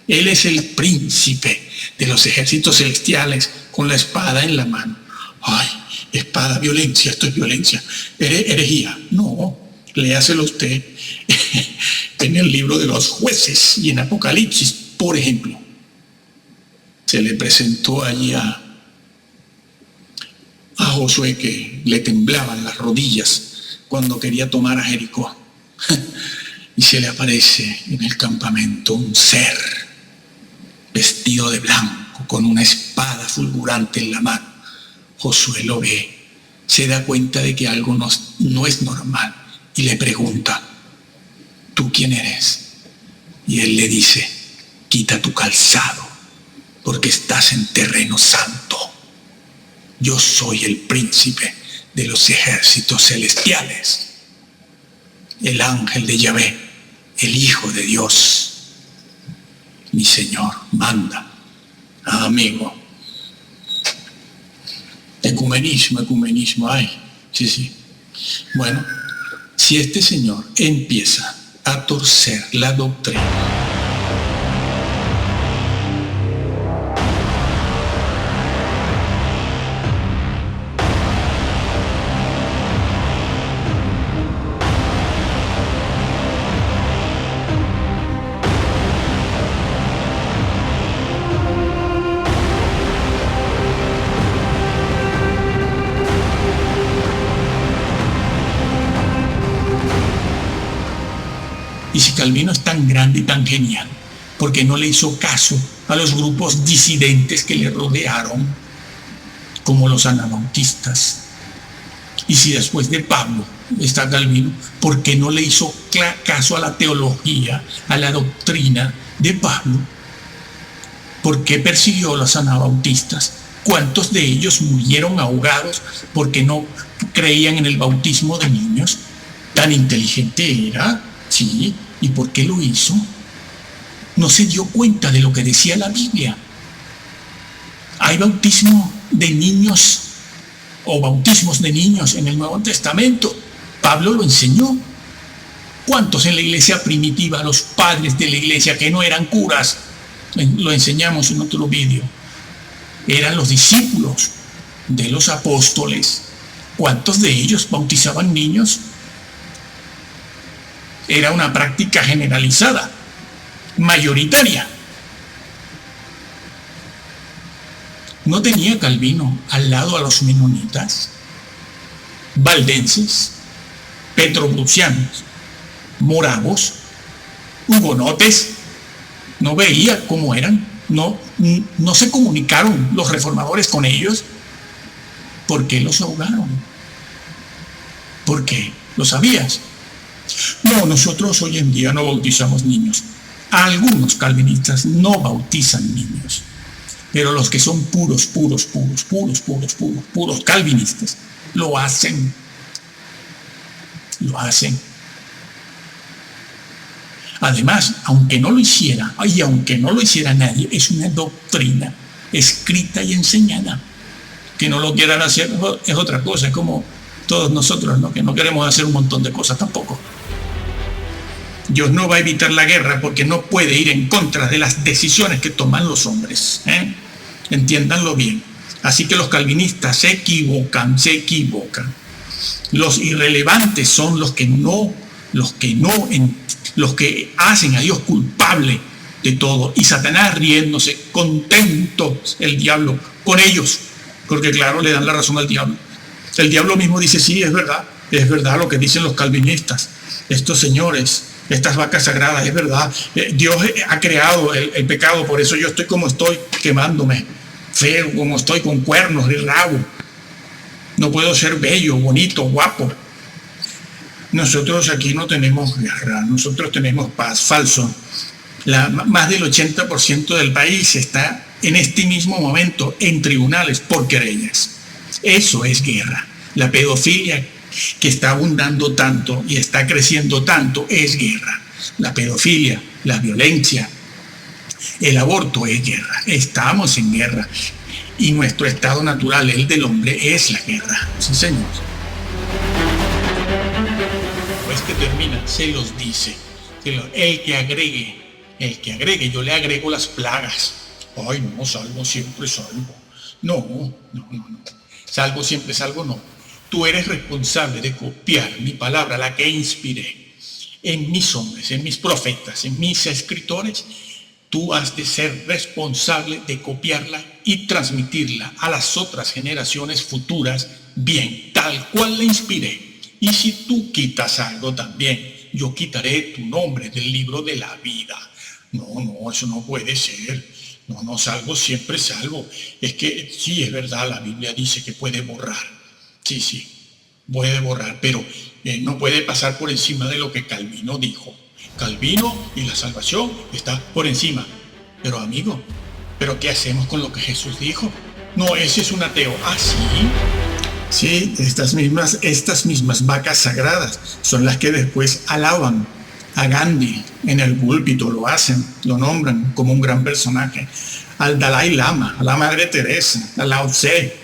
Él es el príncipe de los ejércitos celestiales con la espada en la mano. Ay, espada, violencia, esto es violencia. Herejía. No, léaselo usted en el libro de los jueces y en Apocalipsis, por ejemplo. Se le presentó allí a Josué que le temblaban las rodillas cuando quería tomar a Jericó. Y se le aparece en el campamento un ser vestido de blanco con una espada fulgurante en la mano. Josué lo ve, se da cuenta de que algo no es normal y le pregunta: ¿tú quién eres? Y él le dice: quita tu calzado, porque estás en terreno santo. Yo soy el príncipe de los ejércitos celestiales, el ángel de Yahvé, el Hijo de Dios. Mi Señor manda. Amigo. Ecumenismo, ay, sí. Bueno, si este señor empieza a torcer la doctrina, y si Calvino es tan grande y tan genial, ¿por qué no le hizo caso a los grupos disidentes que le rodearon, como los anabautistas? Y si después de Pablo está Calvino, ¿por qué no le hizo caso a la teología, a la doctrina de Pablo? ¿Por qué persiguió a los anabautistas? ¿Cuántos de ellos murieron ahogados porque no creían en el bautismo de niños? ¿Tan inteligente era? Sí. ¿Y por qué lo hizo? No se dio cuenta de lo que decía la Biblia. Hay bautismo de niños o bautismos de niños en el Nuevo Testamento. Pablo lo enseñó. ¿Cuántos en la iglesia primitiva, los padres de la iglesia que no eran curas? Lo enseñamos en otro vídeo. Eran los discípulos de los apóstoles. ¿Cuántos de ellos bautizaban niños? Era una práctica generalizada, mayoritaria. ¿No tenía Calvino al lado a los menonitas, valdenses, petrobrucianos, moravos, hugonotes? ¿No veía cómo eran? ¿No se comunicaron los reformadores con ellos? ¿Por qué los ahogaron? ¿Por qué? ¿Lo sabías? No, nosotros hoy en día no bautizamos niños. Algunos calvinistas no bautizan niños, pero los que son puros calvinistas lo hacen. Además, aunque no lo hiciera nadie, es una doctrina escrita y enseñada. Que no lo quieran hacer es otra cosa, es como todos nosotros, ¿no? Que no queremos hacer un montón de cosas tampoco. Dios no va a evitar la guerra porque no puede ir en contra de las decisiones que toman los hombres. Entiéndanlo bien. Así que los calvinistas se equivocan. Los irrelevantes son los que hacen a Dios culpable de todo. Y Satanás riéndose, contento el diablo con ellos, porque claro, le dan la razón al diablo. El diablo mismo dice: sí, es verdad lo que dicen los calvinistas. Estos señores, estas vacas sagradas, es verdad. Dios ha creado el pecado, por eso yo estoy como estoy, quemándome, feo como estoy, con cuernos y rabo. No puedo ser bello, bonito, guapo. Nosotros aquí no tenemos guerra, nosotros tenemos paz. Falso. Más del 80% del país está en este mismo momento en tribunales por querellas. Eso es guerra. La pedofilia, que está abundando tanto y está creciendo tanto, es guerra. La pedofilia, la violencia, el aborto es guerra. Estamos en guerra. Y nuestro estado natural, el del hombre, es la guerra. Sí, señor. Pues que termina, se los dice. El que agregue El que agregue, yo le agrego las plagas. Ay, no, salvo, siempre salvo. No. Salvo, siempre salvo, no. Tú eres responsable de copiar mi palabra, la que inspiré, en mis hombres, en mis profetas, en mis escritores. Tú has de ser responsable de copiarla y transmitirla a las otras generaciones futuras bien, tal cual la inspiré. Y si tú quitas algo también, yo quitaré tu nombre del libro de la vida. No, eso no puede ser. No, salvo, siempre salvo. Es que sí, es verdad, la Biblia dice que puede borrar. Sí, puede borrar, pero no puede pasar por encima de lo que Calvino dijo. Calvino y la salvación está por encima. Pero amigo, ¿pero qué hacemos con lo que Jesús dijo? No, ese es un ateo. Ah, sí. Sí, estas mismas vacas sagradas son las que después alaban a Gandhi en el púlpito, lo hacen, lo nombran como un gran personaje, al Dalai Lama, a la Madre Teresa, a Lao Tse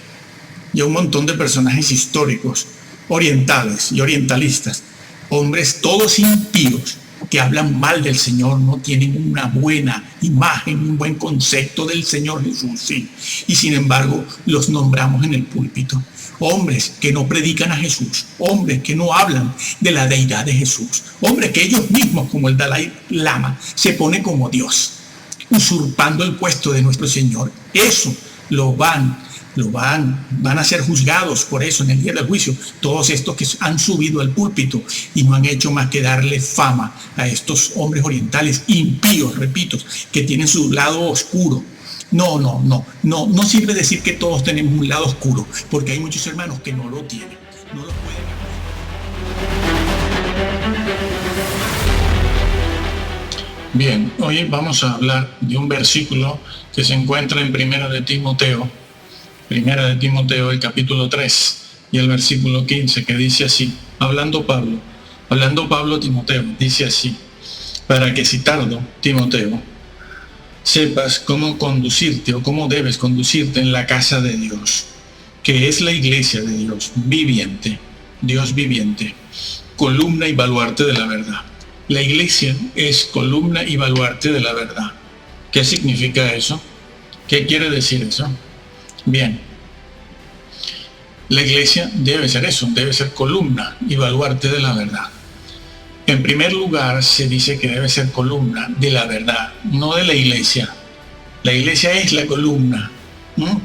y a un montón de personajes históricos, orientales y orientalistas, hombres todos impíos que hablan mal del Señor, no tienen una buena imagen, un buen concepto del Señor Jesús, sí, y sin embargo los nombramos en el púlpito. Hombres que no predican a Jesús, hombres que no hablan de la deidad de Jesús, hombres que ellos mismos, como el Dalai Lama, se pone como Dios, usurpando el puesto de nuestro Señor. Eso van a ser juzgados por eso en el día del juicio, todos estos que han subido al púlpito y no han hecho más que darle fama a estos hombres orientales impíos, repito, que tienen su lado oscuro. No sirve decir que todos tenemos un lado oscuro, porque hay muchos hermanos que no lo tienen, no lo pueden. Bien, hoy vamos a hablar de un versículo que se encuentra en Primera de Timoteo, el capítulo 3 y el versículo 15, que dice así, hablando Pablo a Timoteo, dice así: para que si tardo, Timoteo, sepas cómo conducirte o cómo debes conducirte en la casa de Dios, que es la iglesia de Dios viviente, columna y baluarte de la verdad. La iglesia es columna y baluarte de la verdad. ¿Qué significa eso? ¿Qué quiere decir eso? Bien, la iglesia debe ser eso, debe ser columna y baluarte de la verdad. En primer lugar, se dice que debe ser columna de la verdad, no de la iglesia. La iglesia es la columna, ¿no?,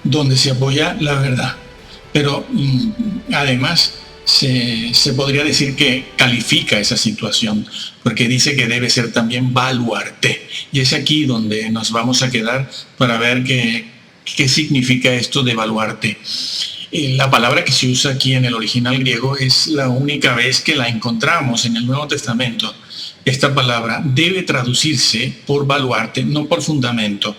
donde se apoya la verdad. Pero además se podría decir que califica esa situación, porque dice que debe ser también baluarte. Y es aquí donde nos vamos a quedar para ver qué significa esto de baluarte. La palabra que se usa aquí en el original griego es la única vez que la encontramos en el Nuevo Testamento. Esta palabra debe traducirse por baluarte, no por fundamento.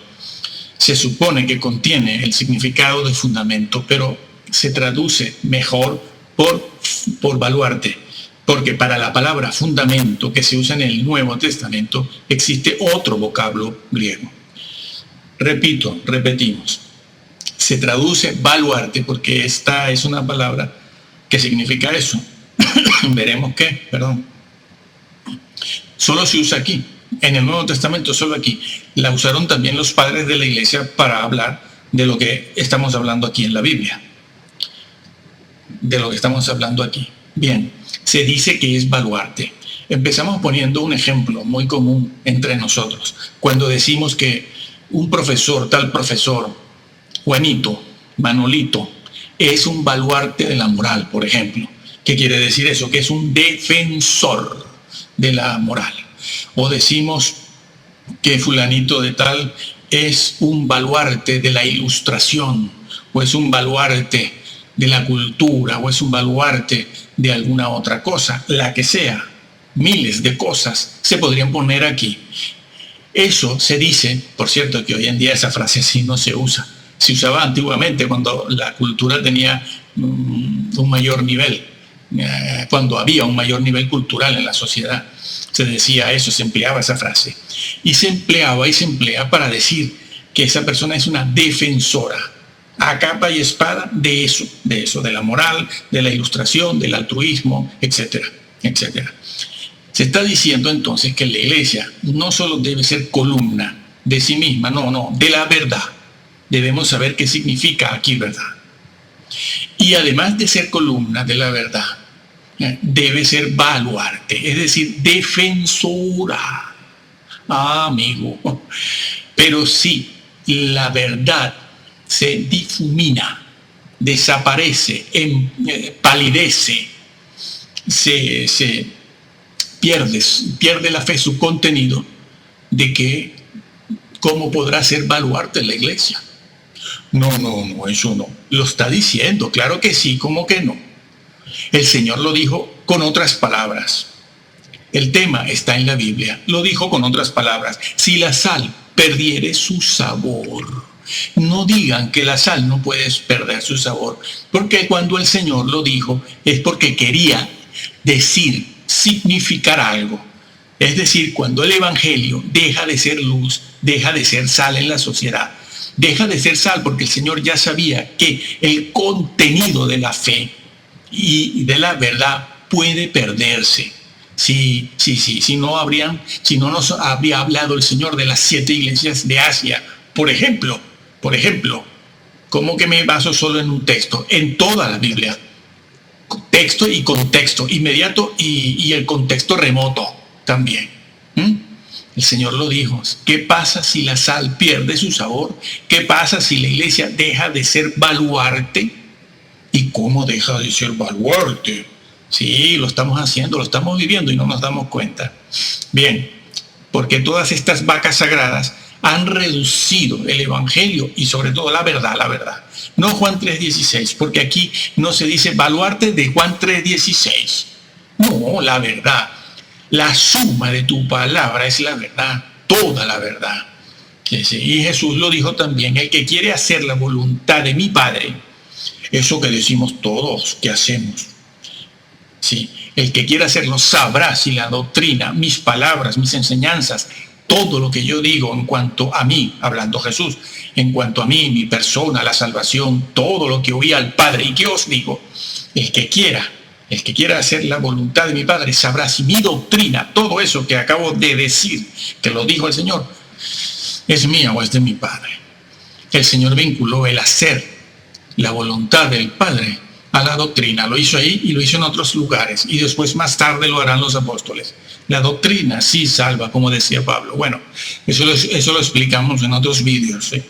Se supone que contiene el significado de fundamento, pero se traduce mejor por baluarte, porque para la palabra fundamento que se usa en el Nuevo Testamento existe otro vocablo griego. Repetimos. Se traduce baluarte porque esta es una palabra que significa eso. Veremos qué, Solo se usa aquí, en el Nuevo Testamento, solo aquí. La usaron también los padres de la iglesia para hablar de lo que estamos hablando aquí en la Biblia. De lo que estamos hablando aquí. Bien, se dice que es baluarte. Empezamos poniendo un ejemplo muy común entre nosotros. Cuando decimos que un profesor, tal profesor, Juanito, Manolito, es un baluarte de la moral, por ejemplo. ¿Qué quiere decir eso? Que es un defensor de la moral. O decimos que fulanito de tal es un baluarte de la ilustración, o es un baluarte de la cultura, o es un baluarte de alguna otra cosa, la que sea. Miles de cosas se podrían poner aquí. Eso se dice, por cierto, que hoy en día esa frase así no se usa. Se usaba antiguamente cuando la cultura tenía un mayor nivel, cuando había un mayor nivel cultural en la sociedad. Se decía eso, se empleaba esa frase. Y se empleaba y se emplea para decir que esa persona es una defensora, a capa y espada de eso, de la moral, de la ilustración, del altruismo, etcétera, etcétera. Se está diciendo entonces que la iglesia no solo debe ser columna de sí misma, no, de la verdad. Debemos saber qué significa aquí verdad. Y además de ser columna de la verdad, debe ser baluarte, es decir, defensora. Amigo. Pero si la verdad se difumina, desaparece, palidece, se pierde la fe, su contenido, de que cómo podrá ser baluarte en la iglesia. No, eso no. Lo está diciendo, claro que sí, ¿cómo que no? El Señor lo dijo con otras palabras. El tema está en la Biblia. Lo dijo con otras palabras. Si la sal perdiere su sabor. No digan que la sal no puede perder su sabor. Porque cuando el Señor lo dijo es porque quería decir, significar algo. Es decir, cuando el Evangelio deja de ser luz, deja de ser sal en la sociedad. Deja de ser sal porque el Señor ya sabía que el contenido de la fe y de la verdad puede perderse. Si no nos habría hablado el Señor de las 7 iglesias de Asia, por ejemplo, ¿cómo que me baso solo en un texto? En toda la Biblia. Texto y contexto inmediato y el contexto remoto también. El Señor lo dijo. ¿Qué pasa si la sal pierde su sabor? ¿Qué pasa si la iglesia deja de ser baluarte? ¿Y cómo deja de ser baluarte? Sí, lo estamos haciendo, lo estamos viviendo y no nos damos cuenta. Bien, porque todas estas vacas sagradas han reducido el Evangelio y sobre todo la verdad. No Juan 3:16, porque aquí no se dice baluarte de Juan 3:16. No, la verdad. La suma de tu palabra es la verdad, toda la verdad. Y Jesús lo dijo también, el que quiere hacer la voluntad de mi Padre, eso que decimos todos que hacemos. Sí, el que quiera hacerlo sabrá si la doctrina, mis palabras, mis enseñanzas, todo lo que yo digo en cuanto a mí, hablando Jesús, en cuanto a mí, mi persona, la salvación, todo lo que oí al Padre y que os digo, el que quiera hacer la voluntad de mi Padre sabrá si mi doctrina, todo eso que acabo de decir, que lo dijo el Señor, es mía o es de mi Padre. El Señor vinculó el hacer la voluntad del Padre a la doctrina. Lo hizo ahí y lo hizo en otros lugares. Y después más tarde lo harán los apóstoles. La doctrina sí salva, como decía Pablo. Bueno, eso lo explicamos en otros vídeos, ¿sí?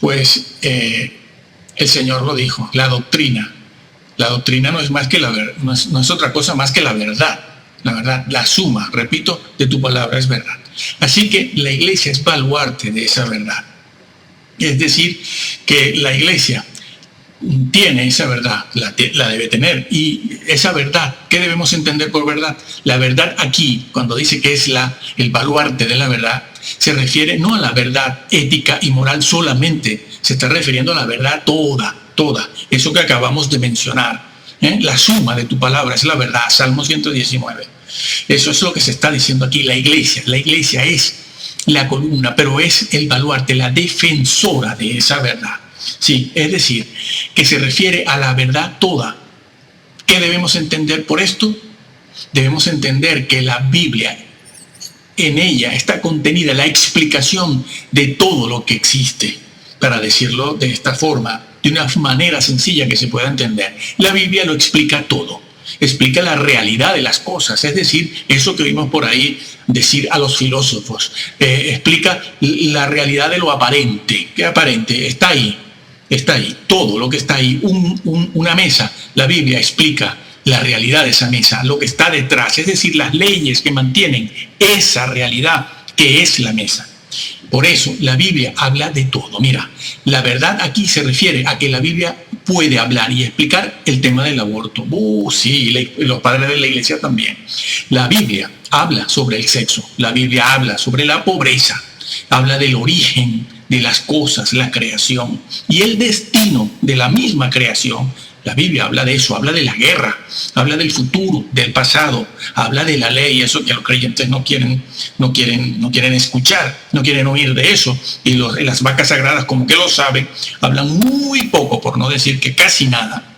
Pues el Señor lo dijo, la doctrina no es más que no es otra cosa más que la verdad, la suma, repito, de tu palabra es verdad. Así que la iglesia es baluarte de esa verdad. Es decir, que la iglesia tiene esa verdad, la debe tener. Y esa verdad, ¿qué debemos entender por verdad? La verdad aquí, cuando dice que es el baluarte de la verdad, se refiere no a la verdad ética y moral solamente, se está refiriendo a la verdad toda, eso que acabamos de mencionar. La suma de tu palabra es la verdad, Salmo 119. Eso es lo que se está diciendo aquí, la iglesia es la columna, pero es el baluarte, la defensora de esa verdad. Sí, es decir, que se refiere a la verdad toda. ¿Qué debemos entender por esto? Debemos entender que la Biblia, en ella está contenida la explicación de todo lo que existe, para decirlo de esta forma, de una manera sencilla que se pueda entender. La Biblia lo explica todo, explica la realidad de las cosas, es decir, eso que vimos por ahí decir a los filósofos, explica la realidad de lo aparente. ¿Qué aparente? Está ahí, todo lo que está ahí, una mesa, la Biblia explica la realidad de esa mesa, lo que está detrás, es decir, las leyes que mantienen esa realidad que es la mesa. Por eso la Biblia habla de todo. Mira, la verdad aquí se refiere a que la Biblia puede hablar y explicar el tema del aborto. Sí, los padres de la iglesia también. La Biblia habla sobre el sexo, la Biblia habla sobre la pobreza, habla del origen de las cosas, la creación y el destino de la misma creación. La Biblia habla de eso, habla de la guerra, habla del futuro, del pasado, habla de la ley, eso que los creyentes no quieren escuchar, no quieren oír de eso. Y las vacas sagradas, como que lo saben, hablan muy poco, por no decir que casi nada,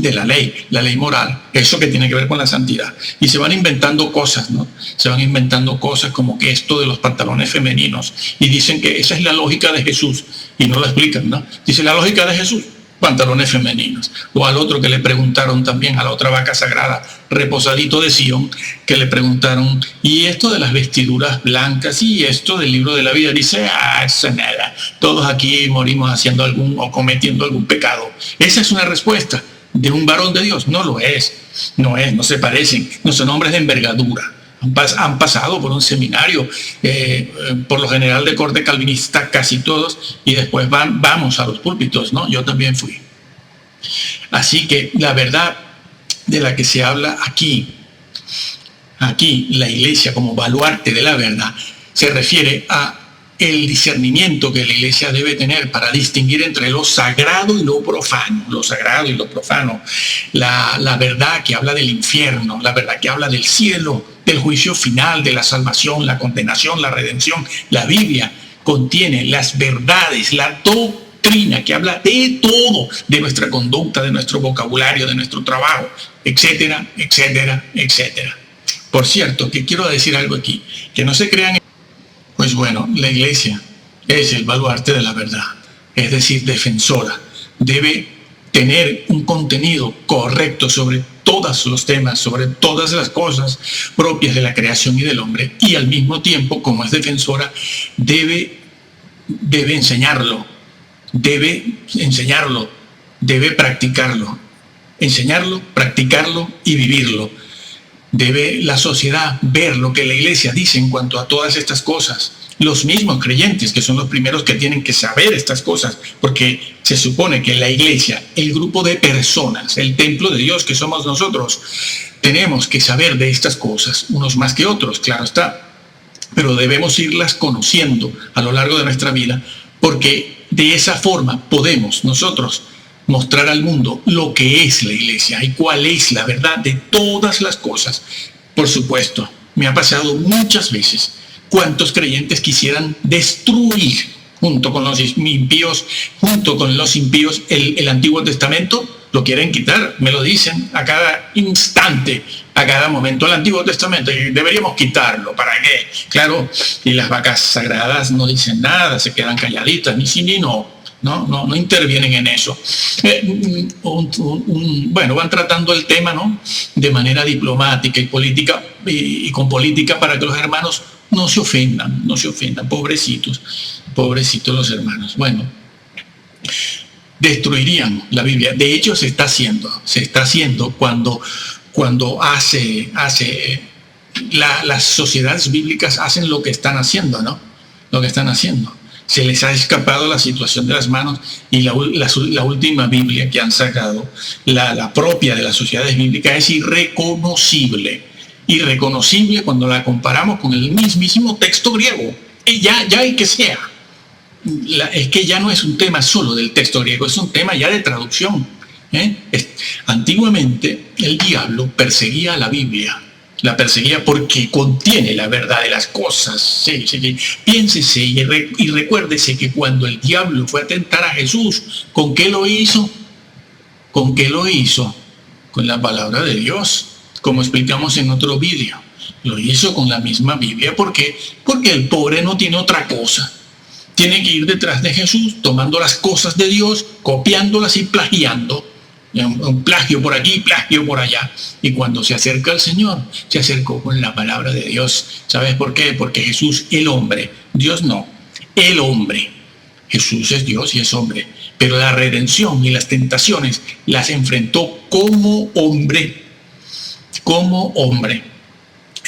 la ley moral, eso que tiene que ver con la santidad. Y se van inventando cosas, ¿no? Se van inventando cosas como que esto de los pantalones femeninos, y dicen que esa es la lógica de Jesús, y no lo explican, ¿no? Dice la lógica de Jesús, pantalones femeninos. O al otro que le preguntaron también, a la otra vaca sagrada, reposadito de Sion, que le preguntaron, y esto de las vestiduras blancas, y esto del libro de la vida, dice, eso nada, todos aquí morimos haciendo algún o cometiendo algún pecado. Esa es una respuesta de un varón de Dios. No lo es, no se parecen, no son hombres de envergadura. Han pasado por un seminario, por lo general de corte calvinista, casi todos, y después vamos a los púlpitos, ¿no? Yo también fui. Así que la verdad de la que se habla aquí, la iglesia como baluarte de la verdad, se refiere a el discernimiento que la iglesia debe tener para distinguir entre lo sagrado y lo profano, la verdad que habla del infierno, la verdad que habla del cielo, del juicio final, de la salvación, la condenación, la redención. La Biblia contiene las verdades, la doctrina que habla de todo, de nuestra conducta, de nuestro vocabulario, de nuestro trabajo, etcétera, etcétera, etcétera. Por cierto, que quiero decir algo aquí, que no se crean. Pues bueno, la iglesia es el baluarte de la verdad, es decir, defensora. Debe tener un contenido correcto sobre todos los temas, sobre todas las cosas propias de la creación y del hombre, y al mismo tiempo, como es defensora, debe enseñarlo, debe practicarlo, enseñarlo, practicarlo y vivirlo. Debe la sociedad ver lo que la iglesia dice en cuanto a todas estas cosas. Los mismos creyentes, que son los primeros que tienen que saber estas cosas, porque se supone que la iglesia, el grupo de personas, el templo de Dios que somos nosotros, tenemos que saber de estas cosas, unos más que otros, claro está, pero debemos irlas conociendo a lo largo de nuestra vida, porque de esa forma podemos nosotros mostrar al mundo lo que es la iglesia y cuál es la verdad de todas las cosas. Por supuesto, me ha pasado muchas veces cuántos creyentes quisieran destruir junto con los impíos, el Antiguo Testamento. Lo quieren quitar, me lo dicen a cada instante, a cada momento, el Antiguo Testamento, y deberíamos quitarlo. ¿Para qué? Claro, y las vacas sagradas no dicen nada, se quedan calladitas, ni sí ni no. No intervienen en eso. Bueno, van tratando el tema, ¿no?, de manera diplomática y política, y con política, para que los hermanos no se ofendan, pobrecitos los hermanos. Bueno, destruirían la Biblia. De hecho, se está haciendo cuando las sociedades bíblicas hacen lo que están haciendo, ¿no? Lo que están haciendo. Se les ha escapado la situación de las manos, y la última Biblia que han sacado, la propia de las sociedades bíblicas, es irreconocible cuando la comparamos con el mismísimo texto griego. Ya hay que sea. Es que ya no es un tema solo del texto griego, es un tema ya de traducción. Antiguamente el diablo perseguía a la Biblia. La perseguía porque contiene la verdad de las cosas. Sí. Piénsese y recuérdese que cuando el diablo fue a tentar a Jesús, ¿con qué lo hizo? ¿Con qué lo hizo? Con la palabra de Dios, como explicamos en otro vídeo. Lo hizo con la misma Biblia. ¿Por qué? Porque el pobre no tiene otra cosa. Tiene que ir detrás de Jesús, tomando las cosas de Dios, copiándolas y plagiando. Un plagio por aquí, plagio por allá. Y cuando se acerca al Señor, se acercó con la palabra de Dios. ¿Sabes por qué? Porque Jesús, el hombre, Dios no, el hombre. Jesús es Dios y es hombre, pero la redención y las tentaciones las enfrentó como hombre.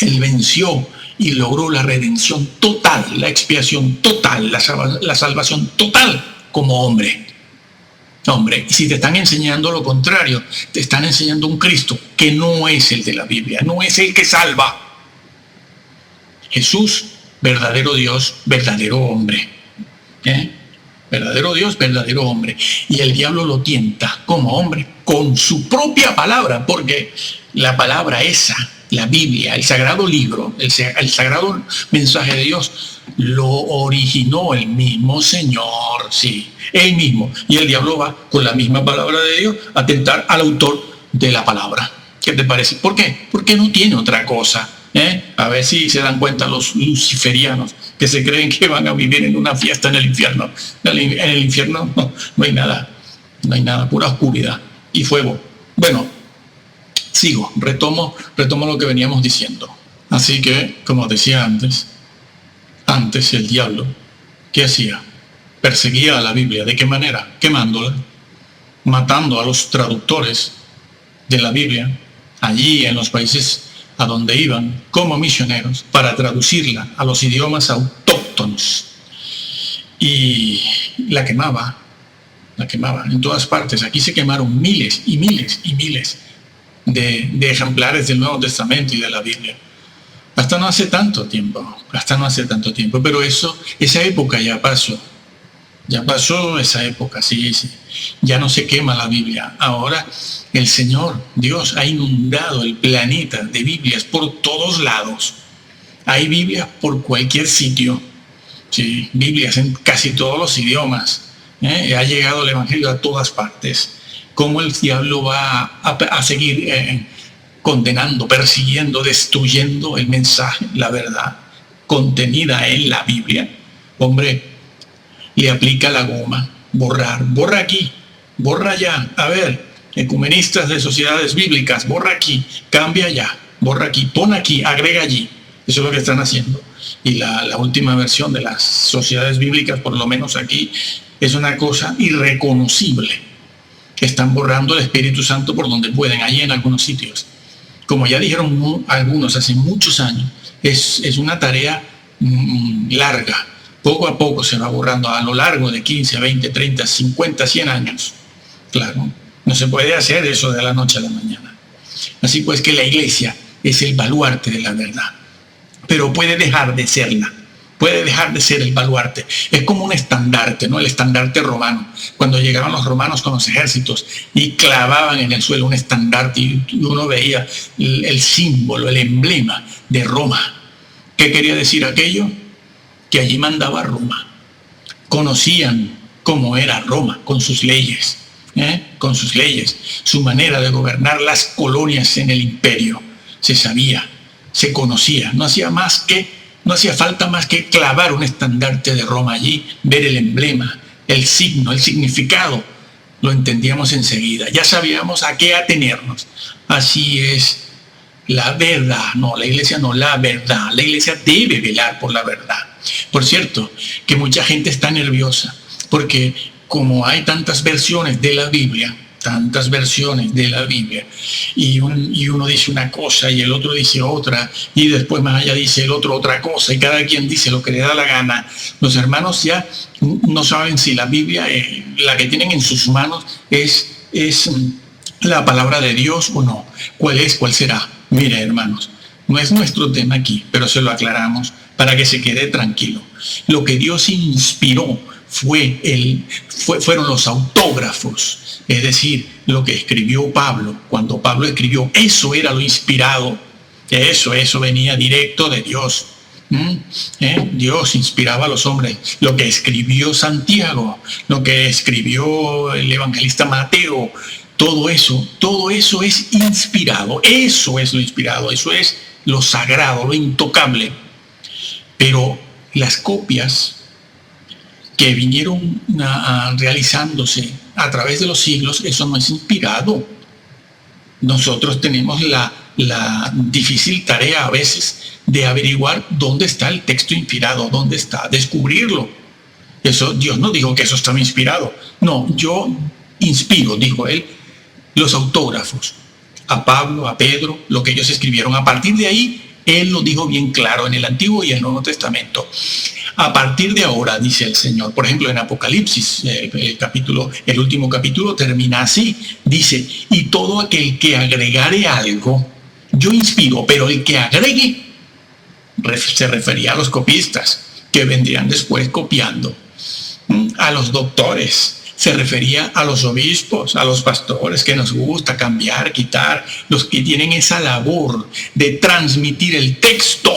Él venció y logró la redención total, la expiación total, la salvación total como hombre. Y si te están enseñando lo contrario, te están enseñando un Cristo que no es el de la Biblia, no es el que salva. Jesús, verdadero Dios, verdadero hombre. Verdadero Dios, verdadero hombre. Y el diablo lo tienta como hombre con su propia palabra, porque la palabra esa la Biblia, el sagrado libro, el sagrado mensaje de Dios, lo originó el mismo Señor, sí, él mismo. Y el diablo va con la misma palabra de Dios a tentar al autor de la palabra. ¿Qué te parece? ¿Por qué? Porque no tiene otra cosa. A ver si se dan cuenta los luciferianos que se creen que van a vivir en una fiesta en el infierno. En el infierno no hay nada, pura oscuridad y fuego. Bueno, sigo, retomo lo que veníamos diciendo. Así que, como decía antes el diablo, ¿qué hacía? Perseguía a la Biblia. ¿De qué manera? Quemándola, matando a los traductores de la Biblia allí en los países a donde iban como misioneros para traducirla a los idiomas autóctonos. Y la quemaba en todas partes. Aquí se quemaron miles y miles y miles de ejemplares del Nuevo Testamento y de la Biblia. Hasta no hace tanto tiempo, pero esa época ya pasó esa época, sí. Ya no se quema la Biblia. Ahora el Señor, Dios, ha inundado el planeta de Biblias por todos lados. Hay Biblias por cualquier sitio, sí, Biblias en casi todos los idiomas. Ha llegado el Evangelio a todas partes. ¿Cómo el diablo va a seguir condenando, persiguiendo, destruyendo el mensaje, la verdad contenida en la Biblia? Hombre, le aplica la goma, borra aquí, borra allá. A ver, ecumenistas de sociedades bíblicas, borra aquí, cambia allá, borra aquí, pon aquí, agrega allí. Eso es lo que están haciendo. Y la última versión de las sociedades bíblicas, por lo menos aquí, es una cosa irreconocible. Están borrando el Espíritu Santo por donde pueden, allí en algunos sitios. Como ya dijeron algunos hace muchos años, es una tarea larga. Poco a poco se va borrando a lo largo de 15, 20, 30, 50, 100 años. Claro, no se puede hacer eso de la noche a la mañana. Así pues que la iglesia es el baluarte de la verdad, pero puede dejar de serla. Puede dejar de ser el baluarte. Es como un estandarte, ¿no? El estandarte romano. Cuando llegaban los romanos con los ejércitos y clavaban en el suelo un estandarte y uno veía el símbolo, el emblema de Roma. ¿Qué quería decir aquello? Que allí mandaba Roma. Conocían cómo era Roma con sus leyes, su manera de gobernar las colonias en el imperio. Se sabía, se conocía. No hacía falta más que clavar un estandarte de Roma allí, ver el emblema, el signo, el significado. Lo entendíamos enseguida. Ya sabíamos a qué atenernos. Así es la verdad. No, la iglesia no, la verdad. La iglesia debe velar por la verdad. Por cierto, que mucha gente está nerviosa, porque como hay tantas versiones de la Biblia, y uno dice una cosa y el otro dice otra, y después más allá dice el otro otra cosa, y cada quien dice lo que le da la gana. Los hermanos ya no saben si la Biblia, la que tienen en sus manos, es la palabra de Dios o no. ¿Cuál será? Mire, hermanos, no es nuestro tema aquí, pero se lo aclaramos para que se quede tranquilo. Lo que Dios inspiró fueron los autógrafos, es decir, lo que escribió Pablo. Cuando Pablo escribió, eso era lo inspirado. Eso venía directo de Dios. Dios inspiraba a los hombres. Lo que escribió Santiago, lo que escribió el evangelista Mateo, todo eso es inspirado. Eso es lo inspirado, eso es lo sagrado, lo intocable. Pero las copias que vinieron realizándose a través de los siglos, eso no es inspirado. Nosotros tenemos la difícil tarea a veces de averiguar dónde está el texto inspirado, dónde está, descubrirlo. Eso, Dios no dijo que eso estaba inspirado. No, yo inspiro, dijo él, los autógrafos, a Pablo, a Pedro, lo que ellos escribieron. A partir de ahí, él lo dijo bien claro en el Antiguo y el Nuevo Testamento. A partir de ahora, dice el Señor, por ejemplo en Apocalipsis, el último capítulo termina así, dice, y todo aquel que agregare algo, yo inspiro, pero el que agregue, se refería a los copistas, que vendrían después copiando, a los doctores, Se refería a los obispos, a los pastores que nos gusta cambiar, quitar, los que tienen esa labor de transmitir el texto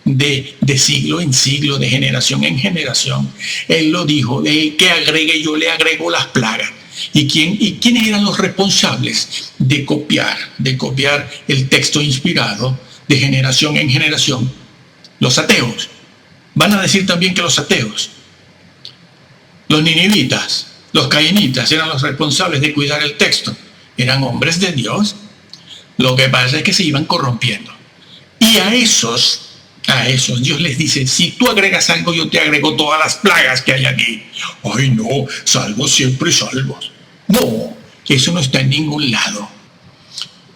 de siglo en siglo, de generación en generación. Él lo dijo, el que agregue, yo le agrego las plagas. ¿Y quiénes eran los responsables de copiar el texto inspirado de generación en generación? Los ateos. Van a decir también que los ateos, los ninivitas, los cainitas eran los responsables de cuidar el texto. Eran hombres de Dios. Lo que pasa es que se iban corrompiendo. Y a esos Dios les dice, si tú agregas algo, yo te agrego todas las plagas que hay aquí. Ay, no, salvos siempre salvos. No, eso no está en ningún lado.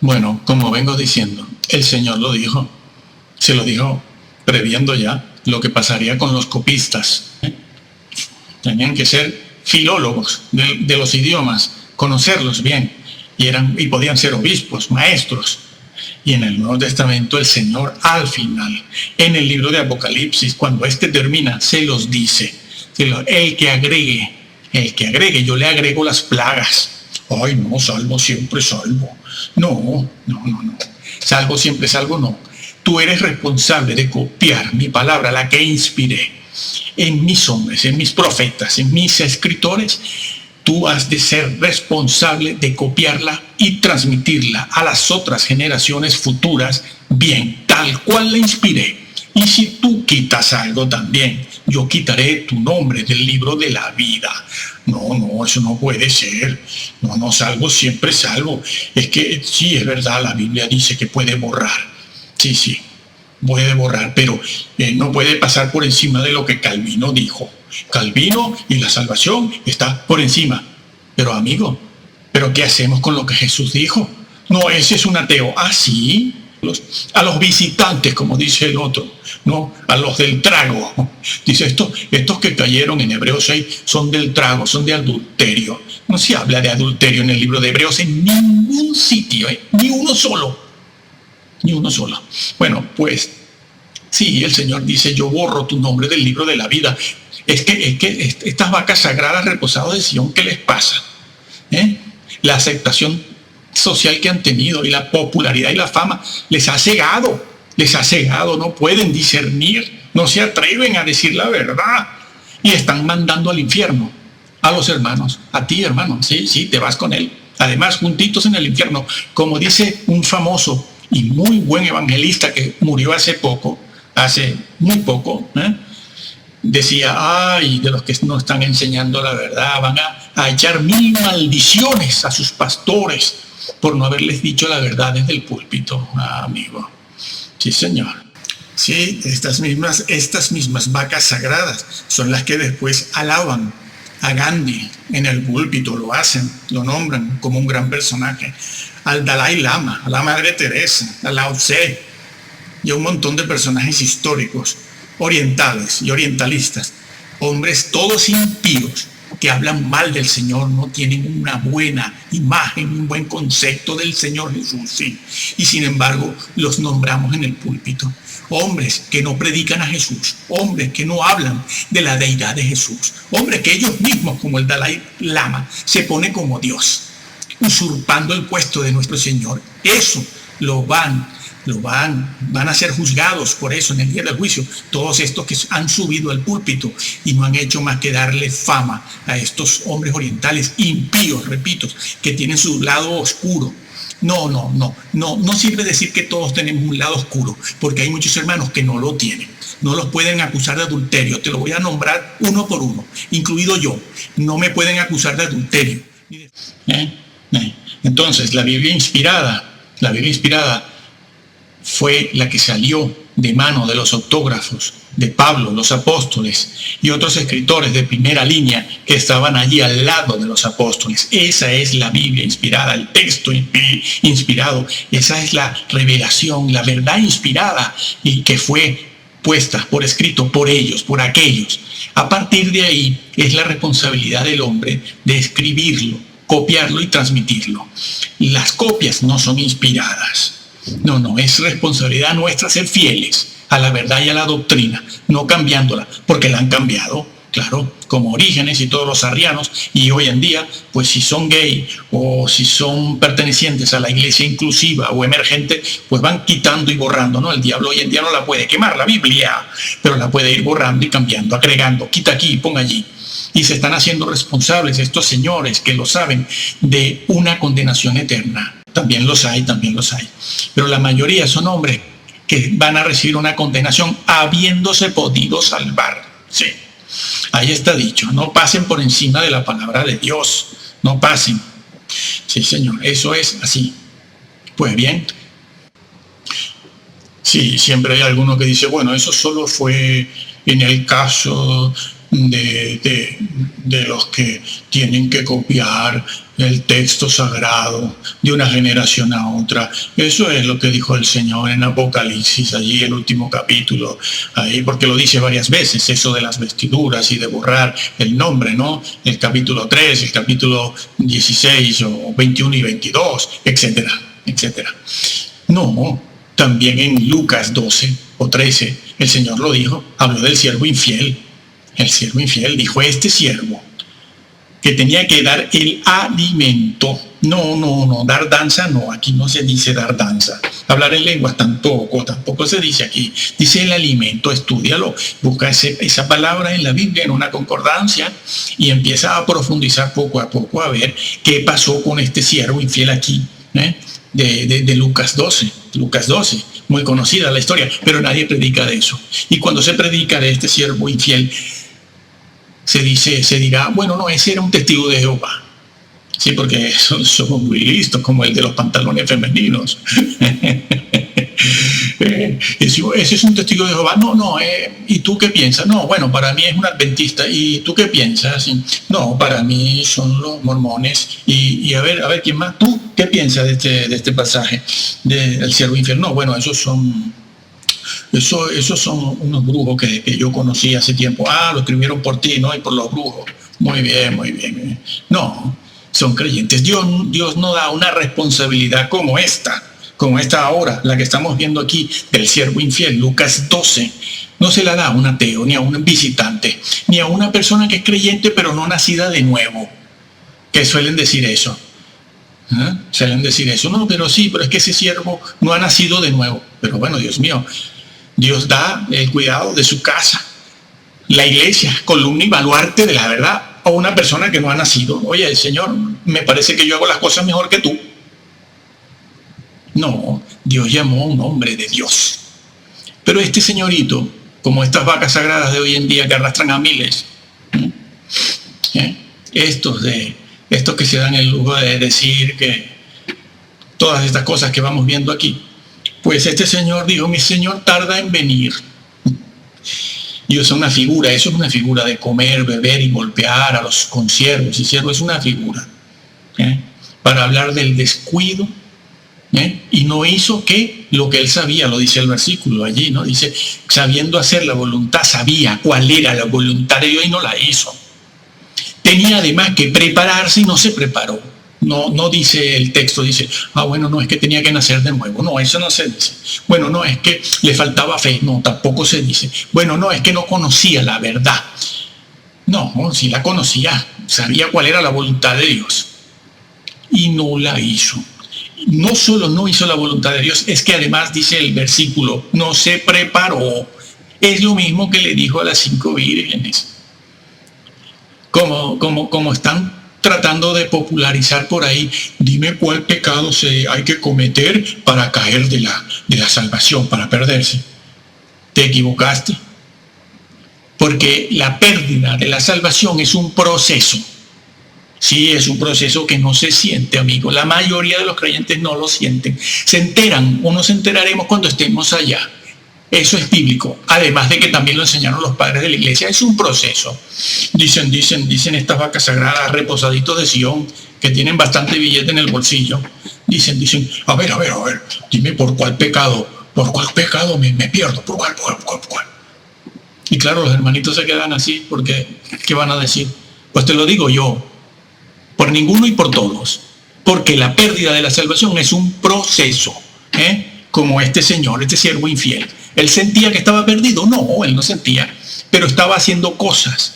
Bueno, como vengo diciendo, el Señor lo dijo. Se lo dijo previendo ya lo que pasaría con los copistas. Tenían que ser filólogos de los idiomas, conocerlos bien, y podían ser obispos, maestros. Y en el Nuevo Testamento el Señor al final, en el libro de Apocalipsis, cuando termina, se los dice, el que agregue, yo le agrego las plagas. Ay, no, salvo siempre salvo. No. Salvo siempre salvo, no. Tú eres responsable de copiar mi palabra, la que inspiré, en mis hombres, en mis profetas, en mis escritores. Tú has de ser responsable de copiarla y transmitirla a las otras generaciones futuras bien, tal cual la inspiré. Y si tú quitas algo también, yo quitaré tu nombre del libro de la vida. No, eso no puede ser. No, salvo siempre salvo. Es que sí, es verdad, la Biblia dice que puede borrar. Sí, puede borrar, pero no puede pasar por encima de lo que Calvino dijo. Calvino y la salvación está por encima. Pero amigo, ¿pero qué hacemos con lo que Jesús dijo? No, ese es un ateo. Ah, sí. A los visitantes, como dice el otro, no, a los del trago. Dice, estos que cayeron en Hebreos 6 son del trago, son de adulterio. No se habla de adulterio en el libro de Hebreos en ningún sitio, ni uno solo. Bueno, pues sí, el Señor dice, yo borro tu nombre del libro de la vida. Es que estas vacas sagradas reposadas de Sion, ¿qué les pasa? La aceptación social que han tenido y la popularidad y la fama les ha cegado, no pueden discernir, no se atreven a decir la verdad y están mandando al infierno a los hermanos, a ti hermano, sí, te vas con él, además juntitos en el infierno, como dice un famoso y muy buen evangelista que murió hace muy poco, decía, ay, de los que no están enseñando la verdad, van a echar 1000 maldiciones a sus pastores por no haberles dicho la verdad desde el púlpito. Amigo, sí señor. Sí, estas mismas vacas sagradas son las que después alaban a Gandhi en el púlpito, lo nombran como un gran personaje, al Dalai Lama, a la Madre Teresa, a Lao Tse y a un montón de personajes históricos orientales y orientalistas, hombres todos impíos que hablan mal del Señor, no tienen una buena imagen, un buen concepto del Señor Jesús, sí. Y sin embargo los nombramos en el púlpito. Hombres que no predican a Jesús, hombres que no hablan de la deidad de Jesús, hombres que ellos mismos, como el Dalai Lama, se pone como Dios, usurpando el puesto de nuestro Señor. Eso van a ser juzgados por eso en el día del juicio, todos estos que han subido al púlpito y no han hecho más que darle fama a estos hombres orientales impíos, repito, que tienen su lado oscuro. No sirve decir que todos tenemos un lado oscuro, porque hay muchos hermanos que no lo tienen. No los pueden acusar de adulterio. Te lo voy a nombrar uno por uno, incluido yo. No me pueden acusar de adulterio. Entonces, la Biblia inspirada fue la que salió de mano de los autógrafos de Pablo, los apóstoles y otros escritores de primera línea que estaban allí al lado de los apóstoles. Esa es la Biblia inspirada, el texto inspirado. Esa es la revelación, la verdad inspirada y que fue puesta por escrito por ellos, por aquellos. A partir de ahí es la responsabilidad del hombre de escribirlo, copiarlo y transmitirlo. Las copias no son inspiradas. No, es responsabilidad nuestra ser fieles a la verdad y a la doctrina, no cambiándola, porque la han cambiado. claro, como Orígenes y todos los arrianos, y hoy en día, pues si son gay o si son pertenecientes a la iglesia inclusiva o emergente, pues van quitando y borrando, ¿no? El diablo hoy en día no la puede quemar, la Biblia, pero la puede ir borrando y cambiando, agregando, quita aquí, ponga allí. Y se están haciendo responsables estos señores que lo saben de una condenación eterna. También los hay, también los hay. Pero la mayoría son hombres que van a recibir una condenación habiéndose podido salvar. Sí. Ahí está dicho, no pasen por encima de la palabra de Dios, no pasen. Sí, señor, eso es así. Pues bien, sí, siempre hay alguno que dice, bueno, eso solo fue en el caso de los que tienen que copiar el texto sagrado de una generación a otra. Eso es lo que dijo el Señor en Apocalipsis, allí el último capítulo, ahí, porque lo dice varias veces, eso de las vestiduras y de borrar el nombre, ¿no? El capítulo 3, el capítulo 16 o 21 y 22, etcétera, etcétera. No, también en Lucas 12 o 13, el Señor lo dijo, habló del siervo infiel. El siervo infiel dijo, este siervo que tenía que dar el alimento. No, dar danza no, aquí no se dice dar danza. Hablar en lenguas tampoco se dice aquí. Dice el alimento, estúdialo, busca esa palabra en la Biblia, en una concordancia, y empieza a profundizar poco a poco a ver qué pasó con este siervo infiel aquí, de Lucas 12. Lucas 12, muy conocida la historia, pero nadie predica de eso. Y cuando se predica de este siervo infiel, se dirá, bueno, no, ese era un testigo de Jehová. Sí, porque somos muy listos, como el de los pantalones femeninos. Ese es un testigo de Jehová. No, ¿y tú qué piensas? No, bueno, para mí es un adventista. ¿Y tú qué piensas? No, para mí son los mormones. Y a ver, ¿quién más? ¿Tú qué piensas de este pasaje del siervo infiel? No, bueno, esos son unos brujos que yo conocí hace tiempo. Lo escribieron por ti, ¿no? Y por los brujos. Muy bien. No, son creyentes. Dios no da una responsabilidad como esta ahora, la que estamos viendo aquí, del siervo infiel, Lucas 12. No se la da a un ateo, ni a un visitante, ni a una persona que es creyente pero no nacida de nuevo, que suelen decir eso. Suelen decir eso. No, pero es que ese siervo no ha nacido de nuevo. Pero bueno, Dios mío, Dios da el cuidado de su casa, la iglesia, columna y baluarte de la verdad, a una persona que no ha nacido. Oye, el Señor, me parece que yo hago las cosas mejor que tú. No, Dios llamó a un hombre de Dios. Pero este señorito, como estas vacas sagradas de hoy en día que arrastran a miles, estos que se dan el lujo de decir que todas estas cosas que vamos viendo aquí, pues este señor dijo, mi Señor tarda en venir. Y eso es una figura de comer, beber y golpear a los consiervos y siervos, es una figura para hablar del descuido. Y no hizo lo que él sabía, lo dice el versículo allí, ¿no? Dice, sabiendo hacer la voluntad, sabía cuál era la voluntad de Dios y no la hizo. Tenía además que prepararse y no se preparó. No dice el texto, dice, bueno, no, es que tenía que nacer de nuevo. No, eso no se dice. Bueno, no, es que le faltaba fe. No, tampoco se dice. Bueno, no, es que no conocía la verdad. No, sí la conocía, sabía cuál era la voluntad de Dios. Y no la hizo. No solo no hizo la voluntad de Dios, es que además dice el versículo, no se preparó. Es lo mismo que le dijo a las 5 vírgenes. Como están tratando de popularizar por ahí, dime cuál pecado hay que cometer para caer de la salvación, para perderse. Te equivocaste. Porque la pérdida de la salvación es un proceso. Sí, es un proceso que no se siente, amigo. La mayoría de los creyentes no lo sienten. Se enteran o nos enteraremos cuando estemos allá. Eso es bíblico. Además de que también lo enseñaron los padres de la iglesia. Es un proceso. Dicen estas vacas sagradas, reposaditos de Sion, que tienen bastante billete en el bolsillo. Dicen, a ver, dime por cuál pecado me pierdo, por cuál. Y claro, los hermanitos se quedan así, porque ¿qué van a decir? Pues te lo digo yo, por ninguno y por todos. Porque la pérdida de la salvación es un proceso, como este señor, este siervo infiel. ¿Él sentía que estaba perdido? No, él no sentía, pero estaba haciendo cosas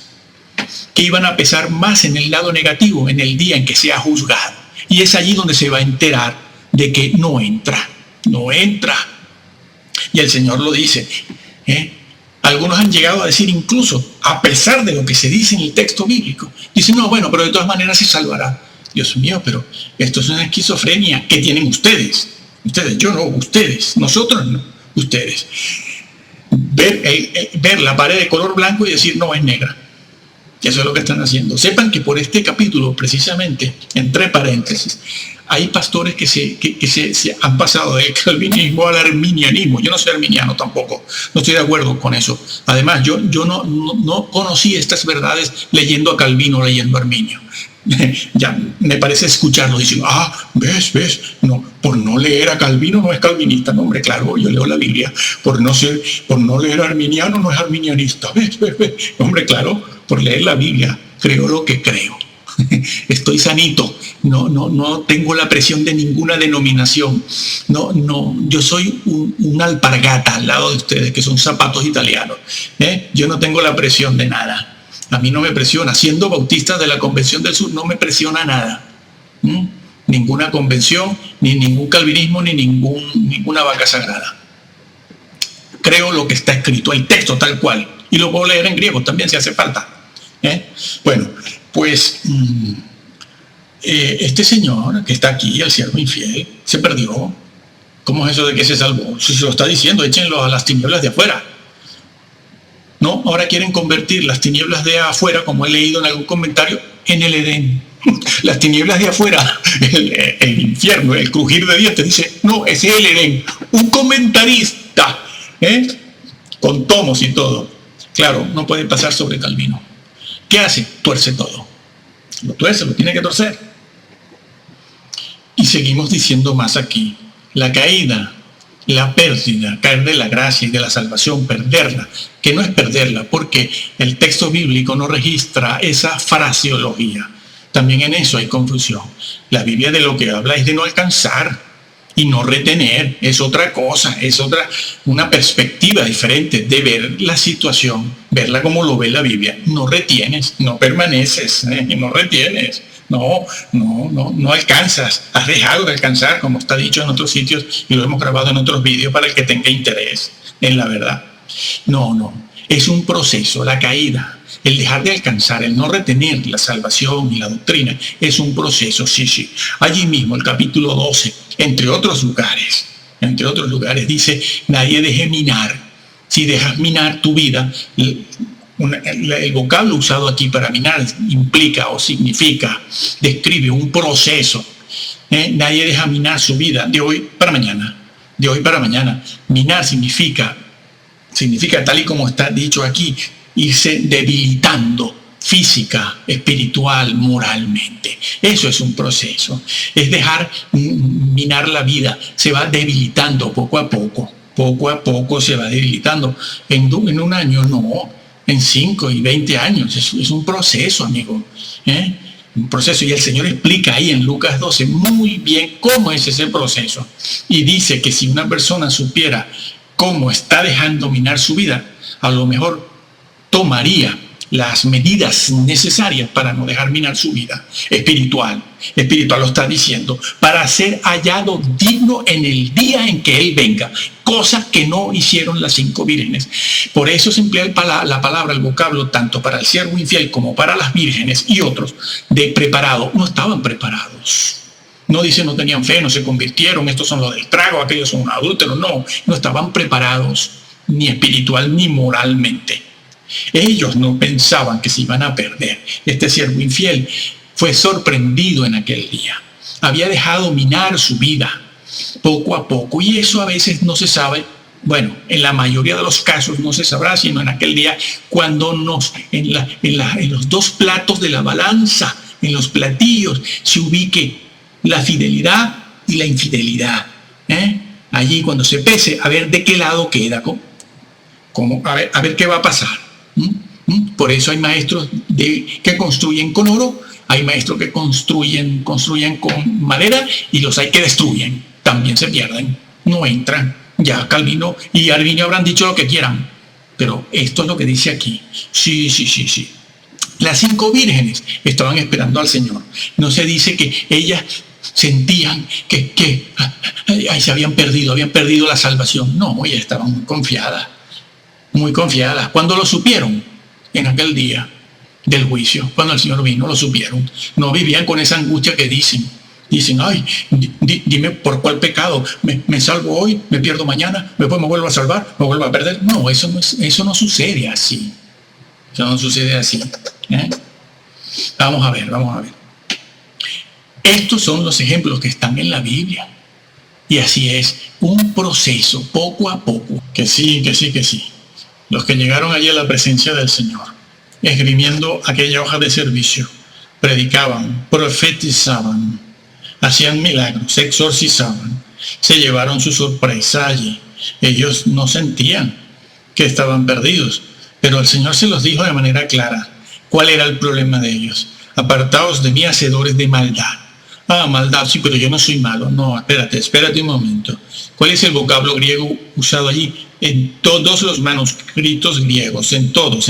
que iban a pesar más en el lado negativo en el día en que sea juzgado. Y es allí donde se va a enterar de que no entra. Y el Señor lo dice. Algunos han llegado a decir incluso, a pesar de lo que se dice en el texto bíblico, dicen, no, bueno, pero de todas maneras se salvará. Dios mío, pero esto es una esquizofrenia que tienen ustedes. Yo no, ustedes. Nosotros no, ustedes. Ver la pared de color blanco y decir, no, es negra. Eso es lo que están haciendo. Sepan que por este capítulo, precisamente, entre paréntesis, hay pastores que se han pasado del calvinismo al arminianismo. Yo no soy arminiano tampoco, no estoy de acuerdo con eso. Además, yo no conocí estas verdades leyendo a Calvino o leyendo a Arminio. Ya me parece escucharlo diciendo, ves, no, por no leer a Calvino no es calvinista. No, hombre, claro, yo leo la Biblia. Por no leer a arminiano no es arminianista. Ves. Hombre, claro, por leer la Biblia creo lo que creo. Estoy sanito, no tengo la presión de ninguna denominación. Yo soy una alpargata al lado de ustedes, que son zapatos italianos. Yo no tengo la presión de nada. A mí no me presiona. Siendo bautista de la Convención del Sur, no me presiona nada. Ninguna convención, ni ningún calvinismo, ni ninguna vaca sagrada. Creo lo que está escrito, el texto tal cual. Y lo puedo leer en griego también si hace falta. Bueno, pues este señor que está aquí, el siervo infiel, se perdió. ¿Cómo es eso de que se salvó? Si se lo está diciendo, échenlo a las tinieblas de afuera. No, ahora quieren convertir las tinieblas de afuera, como he leído en algún comentario, en el Edén. Las tinieblas de afuera, el infierno, el crujir de dientes, dice, no, ese es el Edén. Un comentarista, con tomos y todo. Claro, no puede pasar sobre Calvino. ¿Qué hace? Tuerce todo. Lo tuerce, lo tiene que torcer. Y seguimos diciendo más aquí. La caída, la pérdida, caer de la gracia y de la salvación, perderla, que no es perderla, porque el texto bíblico no registra esa fraseología. También en eso hay confusión. La Biblia de lo que habla es de no alcanzar y no retener. Es otra cosa, es una perspectiva diferente de ver la situación, verla como lo ve la Biblia. No retienes, no permaneces, no retienes. No alcanzas, has dejado de alcanzar, como está dicho en otros sitios y lo hemos grabado en otros vídeos para el que tenga interés en la verdad. No, es un proceso, la caída, el dejar de alcanzar, el no retener la salvación y la doctrina, es un proceso, sí. Allí mismo, el capítulo 12, entre otros lugares, dice, nadie deje minar. Si dejas minar tu vida, el vocablo usado aquí para minar implica o significa, describe un proceso. Nadie deja minar su vida de hoy para mañana. Minar significa tal y como está dicho aquí, irse debilitando física, espiritual, moralmente. Eso es un proceso. Es dejar minar la vida. Se va debilitando poco a poco se va debilitando. En un año no. En 5 y 20 años. Es un proceso, amigo. Un proceso. Y el Señor explica ahí en Lucas 12 muy bien cómo es ese proceso. Y dice que si una persona supiera cómo está dejando minar su vida, a lo mejor tomaría las medidas necesarias para no dejar minar su vida espiritual lo está diciendo, para ser hallado digno en el día en que Él venga, cosa que no hicieron las 5 vírgenes. Por eso se emplea la palabra, el vocablo, tanto para el siervo infiel como para las vírgenes y otros, de preparado. No estaban preparados. No dice no tenían fe, no se convirtieron, estos son los del trago, aquellos son adúlteros. No estaban preparados ni espiritual ni moralmente. Ellos no pensaban que se iban a perder. Este siervo infiel fue sorprendido en aquel día. Había dejado minar su vida poco a poco, y eso a veces no se sabe. Bueno, en la mayoría de los casos no se sabrá, sino en aquel día cuando en los 2 platos de la balanza, en los platillos, se ubique la fidelidad y la infidelidad. Allí cuando se pese, a ver de qué lado queda, a ver qué va a pasar. Por eso hay maestros que construyen con oro, hay maestros que construyen con madera, y los hay que destruyen. También se pierden, no entran. Ya Calvino y Arminio habrán dicho lo que quieran, pero esto es lo que dice aquí. Sí. Las 5 vírgenes estaban esperando al Señor. No se dice que ellas sentían que se habían perdido la salvación. No, ellas estaban muy confiadas, muy confiadas. ¿Cuándo lo supieron? En aquel día del juicio, cuando el Señor vino, lo supieron. No vivían con esa angustia que dicen, ay, dime por cuál pecado, me salvo hoy, me pierdo mañana, después me vuelvo a salvar, me vuelvo a perder. No, eso no sucede así. Eso no sucede así. Vamos a ver. Estos son los ejemplos que están en la Biblia. Y así es, un proceso, poco a poco. Que sí. Los que llegaron allí a la presencia del Señor, esgrimiendo aquella hoja de servicio, predicaban, profetizaban, hacían milagros, exorcizaban, se llevaron su sorpresa allí. Ellos no sentían que estaban perdidos, pero el Señor se los dijo de manera clara. ¿Cuál era el problema de ellos? Apartaos de mí, hacedores de maldad. Maldad, sí, pero yo no soy malo. No, espérate un momento. ¿Cuál es el vocablo griego usado allí? En todos los manuscritos griegos, en todos.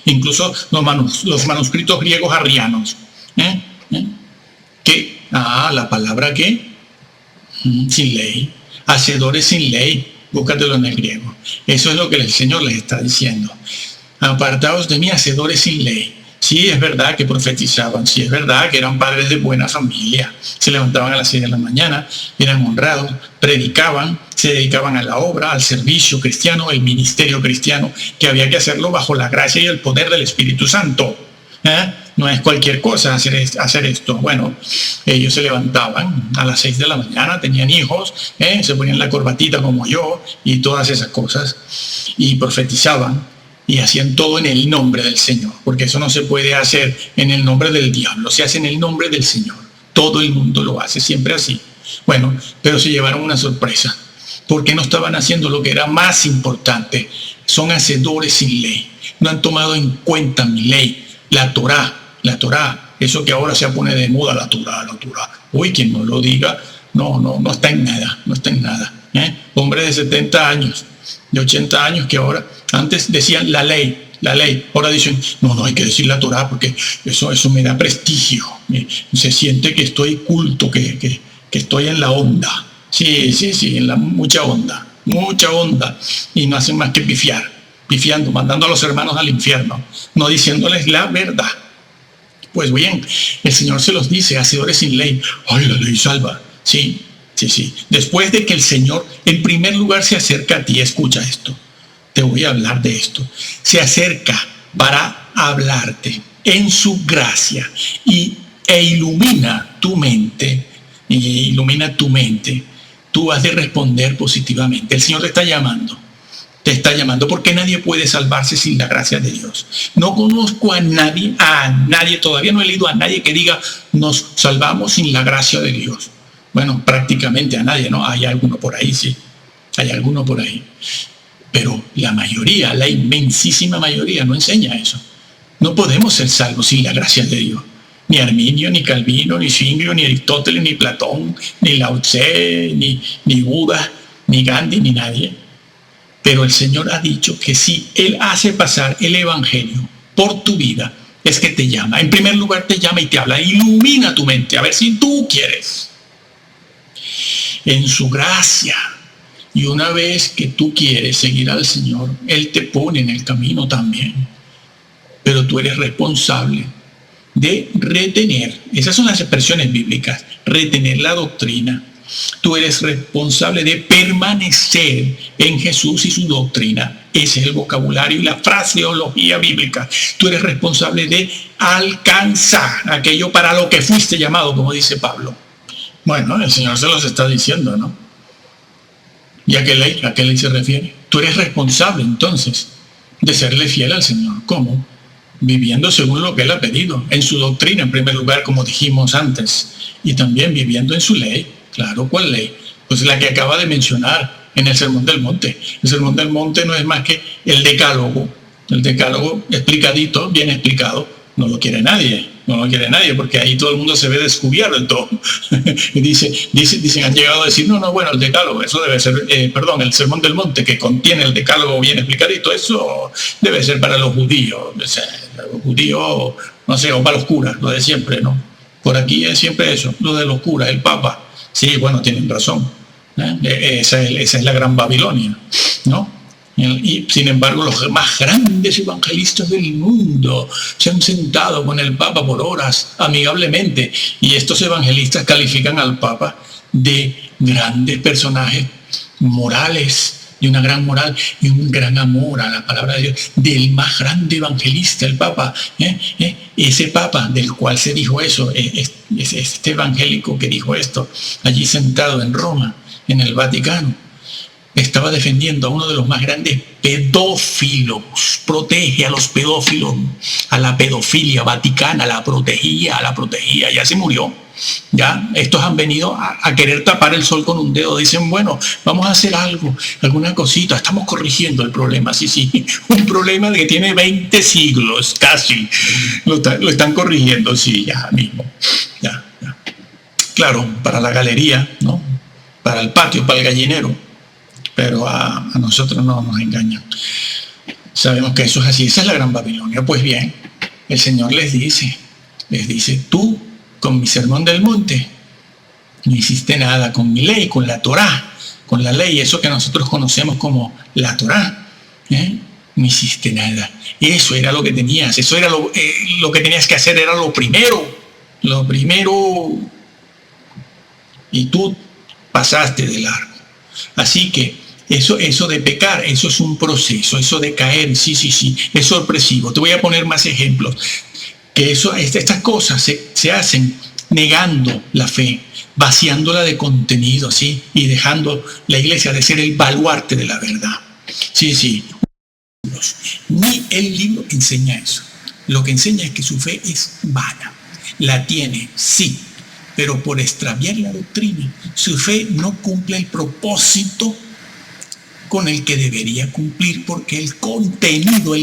Incluso los manuscritos griegos arrianos. ¿Qué? La palabra ¿qué? Sin ley. Hacedores sin ley. Búscatelo en el griego. Eso es lo que el Señor les está diciendo. Apartaos de mí, hacedores sin ley. Sí, es verdad que profetizaban, sí, es verdad que eran padres de buena familia, se levantaban a las 6 de la mañana, eran honrados, predicaban, se dedicaban a la obra, al servicio cristiano, el ministerio cristiano, que había que hacerlo bajo la gracia y el poder del Espíritu Santo. No es cualquier cosa hacer esto. Bueno, ellos se levantaban a las 6 de la mañana, tenían hijos, se ponían la corbatita como yo y todas esas cosas, y profetizaban. Y hacían todo en el nombre del Señor, porque eso no se puede hacer en el nombre del diablo, se hace en el nombre del Señor. Todo el mundo lo hace, siempre así. Bueno, pero se llevaron una sorpresa, porque no estaban haciendo lo que era más importante. Son hacedores sin ley, no han tomado en cuenta mi ley, la Torá, eso que ahora se pone de moda, la Torá. Uy, quien no lo diga, no está en nada. Hombres de 70 años, de 80 años que ahora, antes decían la ley, ahora dicen, no hay que decir la Torá porque eso me da prestigio, se siente que estoy culto, que estoy en la onda. Sí, en la mucha onda, y no hacen más que pifiando, mandando a los hermanos al infierno, no diciéndoles la verdad. Pues bien, el Señor se los dice, hacedores sin ley. La ley salva. Sí. Después de que el Señor en primer lugar se acerca a ti, escucha esto, te voy a hablar de esto, se acerca para hablarte en su gracia e ilumina tu mente, tú has de responder positivamente. El Señor te está llamando porque nadie puede salvarse sin la gracia de Dios. No conozco a nadie, todavía no he leído a nadie que diga nos salvamos sin la gracia de Dios. Bueno, prácticamente a nadie, ¿no? Hay alguno por ahí, sí. Pero la mayoría, la inmensísima mayoría no enseña eso. No podemos ser salvos sin la gracia de Dios. Ni Arminio, ni Calvino, ni Zwinglio, ni Aristóteles, ni Platón, ni Lao Tse, ni Buda, ni Gandhi, ni nadie. Pero el Señor ha dicho que si Él hace pasar el Evangelio por tu vida, es que te llama. En primer lugar te llama y te habla. Ilumina tu mente, a ver si tú quieres. En su gracia. Y una vez que tú quieres seguir al Señor, Él te pone en el camino también. Pero tú eres responsable de retener, esas son las expresiones bíblicas, retener la doctrina. Tú eres responsable de permanecer en Jesús y su doctrina. Ese es el vocabulario y la fraseología bíblica. Tú eres responsable de alcanzar aquello para lo que fuiste llamado, como dice Pablo. Bueno, el Señor se los está diciendo, ¿no? ¿Y a qué ley se refiere? Tú eres responsable, entonces, de serle fiel al Señor. ¿Cómo? Viviendo según lo que Él ha pedido. En su doctrina, en primer lugar, como dijimos antes. Y también viviendo en su ley. Claro, ¿cuál ley? Pues la que acaba de mencionar en el Sermón del Monte. El Sermón del Monte no es más que el decálogo. El decálogo explicadito, bien explicado, no lo quiere nadie. No lo quiere nadie, porque ahí todo el mundo se ve descubierto. Y dicen, han llegado a decir, no, bueno, el decálogo, eso debe ser, el Sermón del Monte, que contiene el decálogo bien explicadito, eso debe ser para los judíos. O sea, los judíos, no sé, o para los curas, lo de siempre, ¿no? Por aquí es siempre eso, lo de los curas, el Papa. Sí, bueno, tienen razón. Esa es la gran Babilonia, ¿no? Y sin embargo, los más grandes evangelistas del mundo se han sentado con el Papa por horas, amigablemente, y estos evangelistas califican al Papa de grandes personajes morales, de una gran moral y un gran amor a la palabra de Dios, del más grande evangelista, el Papa. Ese Papa del cual se dijo eso, este evangélico que dijo esto, allí sentado en Roma, en el Vaticano, estaba defendiendo a uno de los más grandes pedófilos, protege a los pedófilos, a la pedofilia vaticana, la protegía, ya se murió. Ya, estos han venido a querer tapar el sol con un dedo, dicen, bueno, vamos a hacer algo, alguna cosita, estamos corrigiendo el problema, sí, un problema que tiene 20 siglos, casi, lo están corrigiendo, sí, ya mismo, ya. Claro, para la galería, ¿no? Para el patio, para el gallinero. Pero a nosotros no nos engañan. Sabemos que eso es así. Esa es la gran Babilonia. Pues bien, el Señor les dice, tú con mi sermón del monte no hiciste nada, con mi ley, con la Torá, con la ley, eso que nosotros conocemos como la Torá, no hiciste nada. Eso era lo que tenías, eso era lo que tenías que hacer, era lo primero, y tú pasaste de largo. Así que eso de pecar, eso es un proceso, eso de caer, sí, es sorpresivo. Te voy a poner más ejemplos. Que estas cosas se hacen negando la fe, vaciándola de contenido, ¿sí? Y dejando la iglesia de ser el baluarte de la verdad. Sí. Ni el libro enseña eso. Lo que enseña es que su fe es vana. La tiene, sí, pero por extraviar la doctrina, su fe no cumple el propósito con el que debería cumplir, porque el contenido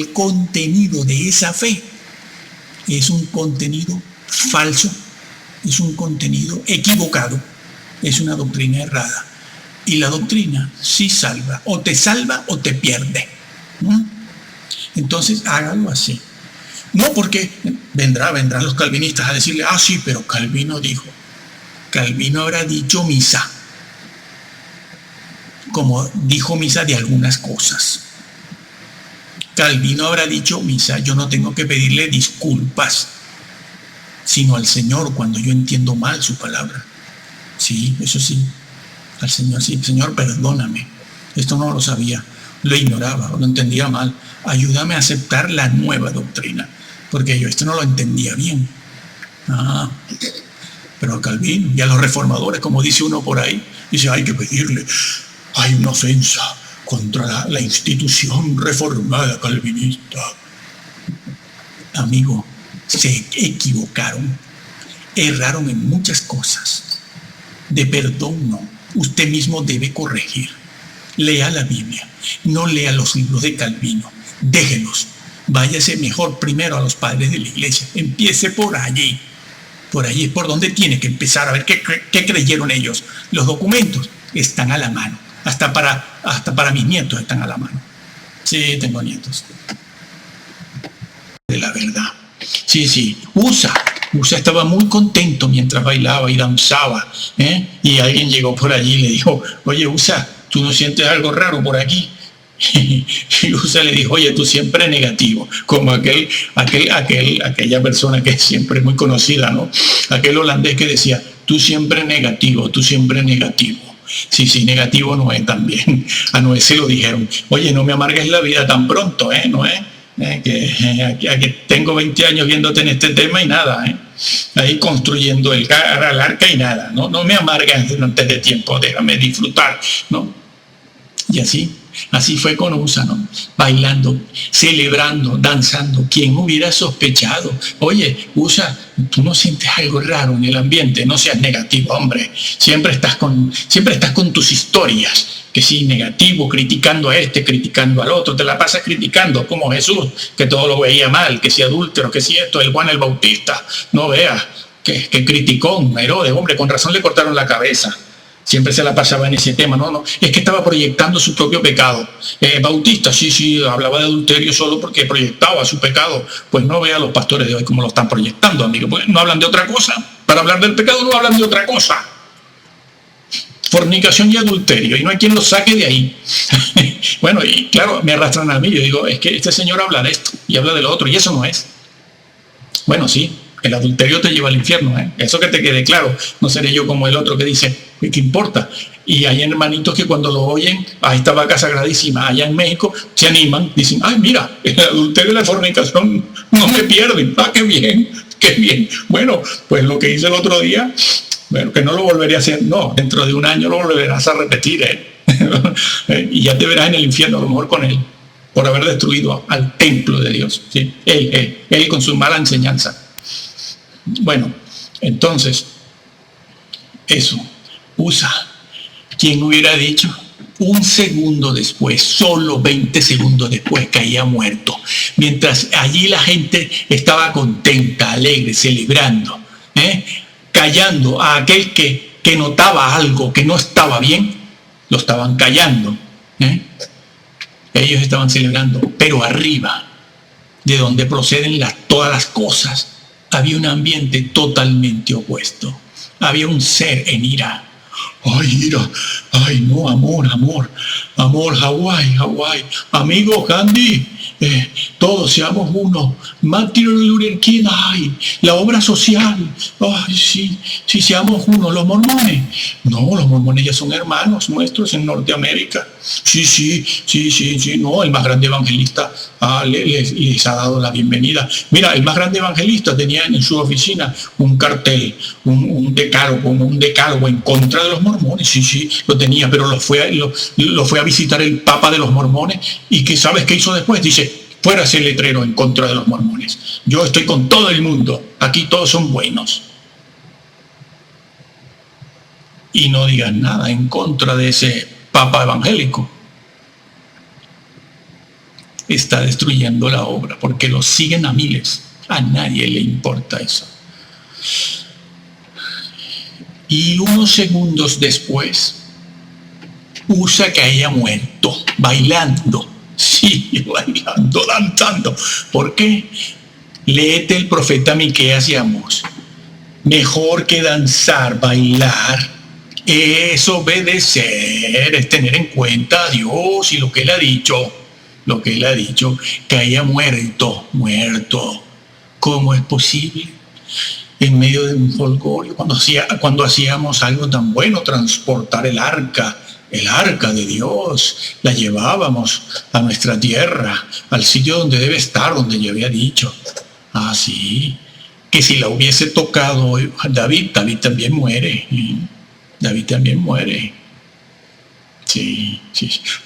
de esa fe es un contenido falso, es un contenido equivocado, es una doctrina errada. Y la doctrina sí salva o te pierde. Entonces hágalo así. No porque vendrán los calvinistas a decirle, sí, pero Calvino habrá dicho misa, como dijo misa de algunas cosas. Calvino habrá dicho misa, yo no tengo que pedirle disculpas, sino al Señor cuando yo entiendo mal su palabra. Sí, eso sí, al Señor sí, Señor, perdóname, esto no lo sabía, lo ignoraba o lo entendía mal, ayúdame a aceptar la nueva doctrina, porque yo esto no lo entendía bien. Pero a Calvino y a los reformadores, como dice uno por ahí, dice, hay que pedirle, hay una ofensa contra la institución reformada calvinista. Amigo, se equivocaron, erraron en muchas cosas. De perdón no, usted mismo debe corregir. Lea la Biblia, no lea los libros de Calvino, déjelos. Váyase mejor primero a los padres de la iglesia, empiece por allí. Por allí es por donde tiene que empezar a ver qué creyeron ellos. Los documentos están a la mano. Hasta para mis nietos están a la mano. Sí, tengo nietos. De la verdad. Sí. USA estaba muy contento mientras bailaba y danzaba. Y alguien llegó por allí y le dijo, oye, USA, ¿tú no sientes algo raro por aquí? Y USA le dijo, oye, tú siempre negativo, como aquella persona que es siempre muy conocida, ¿no? Aquel holandés que decía, tú siempre negativo. Sí, negativo Noé también. A Noé se lo dijeron, oye, no me amargues la vida tan pronto, Noé, que tengo 20 años viéndote en este tema y nada, ahí construyendo el arca y nada, no me amargues antes de tiempo, déjame disfrutar, ¿no? Y así Así fue con Usa, ¿no? Bailando, celebrando, danzando. ¿Quién hubiera sospechado? Oye, Usa, ¿tú no sientes algo raro en el ambiente? No seas negativo, hombre. Siempre estás con tus historias. Que sí, negativo, criticando a este, criticando al otro. Te la pasas criticando, como Jesús, que todo lo veía mal, que si adúltero, que si esto, el Juan el Bautista. No veas, que criticón, Herodes, hombre, con razón le cortaron la cabeza. Siempre se la pasaba en ese tema, no, es que estaba proyectando su propio pecado. Bautista, sí, hablaba de adulterio solo porque proyectaba su pecado. Pues no vea a los pastores de hoy cómo lo están proyectando, amigo, pues no hablan de otra cosa. Para hablar del pecado no hablan de otra cosa. Fornicación y adulterio, y no hay quien los saque de ahí. Bueno, y claro, me arrastran a mí, yo digo, es que este señor habla de esto y habla de lo otro, y eso no es. Bueno, sí, el adulterio te lleva al infierno, ¿eh? Eso que te quede claro. No seré yo como el otro que dice, ¿qué importa? Y hay hermanitos que cuando lo oyen, esta vaca sagradísima, allá en México, se animan, dicen, ay, mira, el adulterio y la fornicación no me pierden. Qué bien, qué bien. Bueno, pues lo que hice el otro día, bueno, que no lo volveré a hacer, no, dentro de un año lo volverás a repetir, y ya te verás en el infierno, a lo mejor con él, por haber destruido al templo de Dios, ¿sí? Él con su mala enseñanza. Bueno, entonces, eso, Usa, ¿quién hubiera dicho? Un segundo después, solo 20 segundos después, caía muerto. Mientras allí la gente estaba contenta, alegre, celebrando, callando a aquel que notaba algo que no estaba bien, lo estaban callando. Ellos estaban celebrando, pero arriba, de donde proceden todas las cosas, había un ambiente totalmente opuesto. Había un ser en ira. Ay, ira. Ay, no, amor. Amor, Hawái. Amigo Gandhi, todos seamos uno. Martin Luther King, ay, la obra social. Ay, sí, seamos uno. Los mormones. No, los mormones ya son hermanos nuestros en Norteamérica. Sí, no, el más grande evangelista les ha dado la bienvenida. Mira, el más grande evangelista tenía en su oficina un cartel, un decálogo en contra de los mormones. Sí, lo tenía, pero lo fue a visitar el Papa de los mormones. ¿Y qué sabes qué hizo después? Dice, fuera ese letrero en contra de los mormones. Yo estoy con todo el mundo. Aquí todos son buenos. Y no digan nada en contra de ese Papa evangélico. Está destruyendo la obra porque lo siguen a miles. A nadie le importa eso. Y unos segundos después, Usa caía muerto, bailando. Sí, bailando, danzando. ¿Por qué? Léete el profeta Miqueas y Amós. Mejor que danzar, bailar, es obedecer, es tener en cuenta a Dios y lo que Él ha dicho. Caía muerto. ¿Cómo es posible? En medio de un folgorio, cuando hacíamos algo tan bueno, transportar el arca de Dios, la llevábamos a nuestra tierra, al sitio donde debe estar, donde yo había dicho. Sí, que si la hubiese tocado David también muere. David también muere. Sí.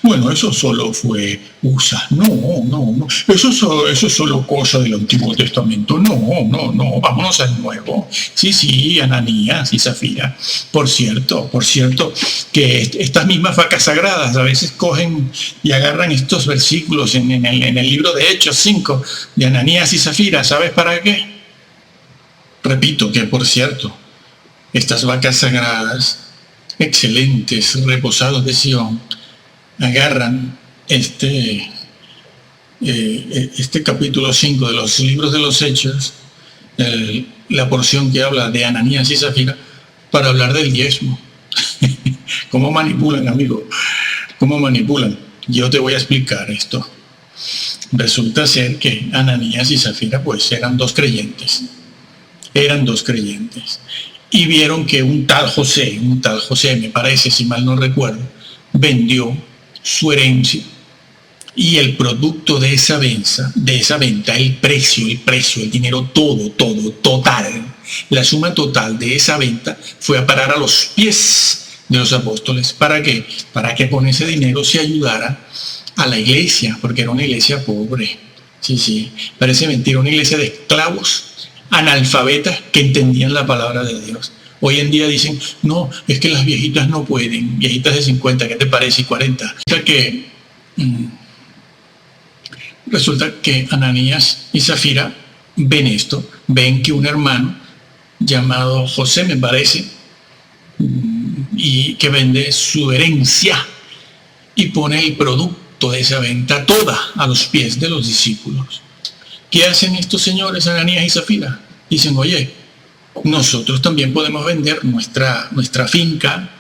Bueno, eso solo fue Usa. No. Eso es solo cosa del Antiguo Testamento. No. Vámonos al Nuevo. Sí, Ananías y Zafira. Por cierto, que estas mismas vacas sagradas a veces cogen y agarran estos versículos en el libro de Hechos 5 de Ananías y Zafira. ¿Sabes para qué? Repito que, por cierto, estas vacas sagradas, excelentes, reposados de Sion, agarran este capítulo 5 de los libros de los Hechos, la porción que habla de Ananías y Zafira, para hablar del diezmo. ¿Cómo manipulan, amigo? ¿Cómo manipulan? Yo te voy a explicar esto. Resulta ser que Ananías y Zafira pues eran dos creyentes. Y vieron que un tal José, me parece, si mal no recuerdo, vendió su herencia y el producto de esa venta, el precio, el dinero, todo, total, la suma total de esa venta fue a parar a los pies de los apóstoles. ¿Para qué? Para que con ese dinero se ayudara a la iglesia, porque era una iglesia pobre. Sí, parece mentira, una iglesia de esclavos, analfabetas que entendían la palabra de Dios. Hoy en día dicen, no, es que las viejitas no pueden, viejitas de 50, ¿qué te parece? Y 40. Resulta que Ananías y Zafira ven esto, ven que un hermano llamado José, me parece, y que vende su herencia y pone el producto de esa venta toda a los pies de los discípulos. ¿Qué hacen estos señores, Ananías y Zafira? Dicen, oye, nosotros también podemos vender nuestra finca,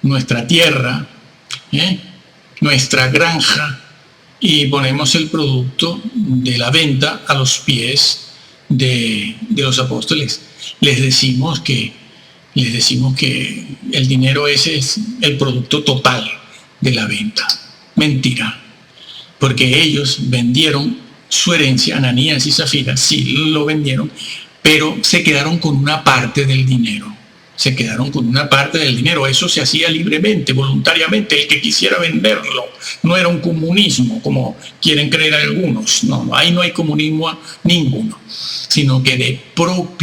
nuestra tierra, nuestra granja, y ponemos el producto de la venta a los pies de los apóstoles. Les decimos que el dinero ese es el producto total de la venta. Mentira, porque ellos vendieron su herencia, Ananías y Zafira, sí lo vendieron, pero se quedaron con una parte del dinero. Se quedaron con una parte del dinero. Eso se hacía libremente, voluntariamente, el que quisiera venderlo. No era un comunismo, como quieren creer algunos. No, ahí no hay comunismo ninguno, sino que por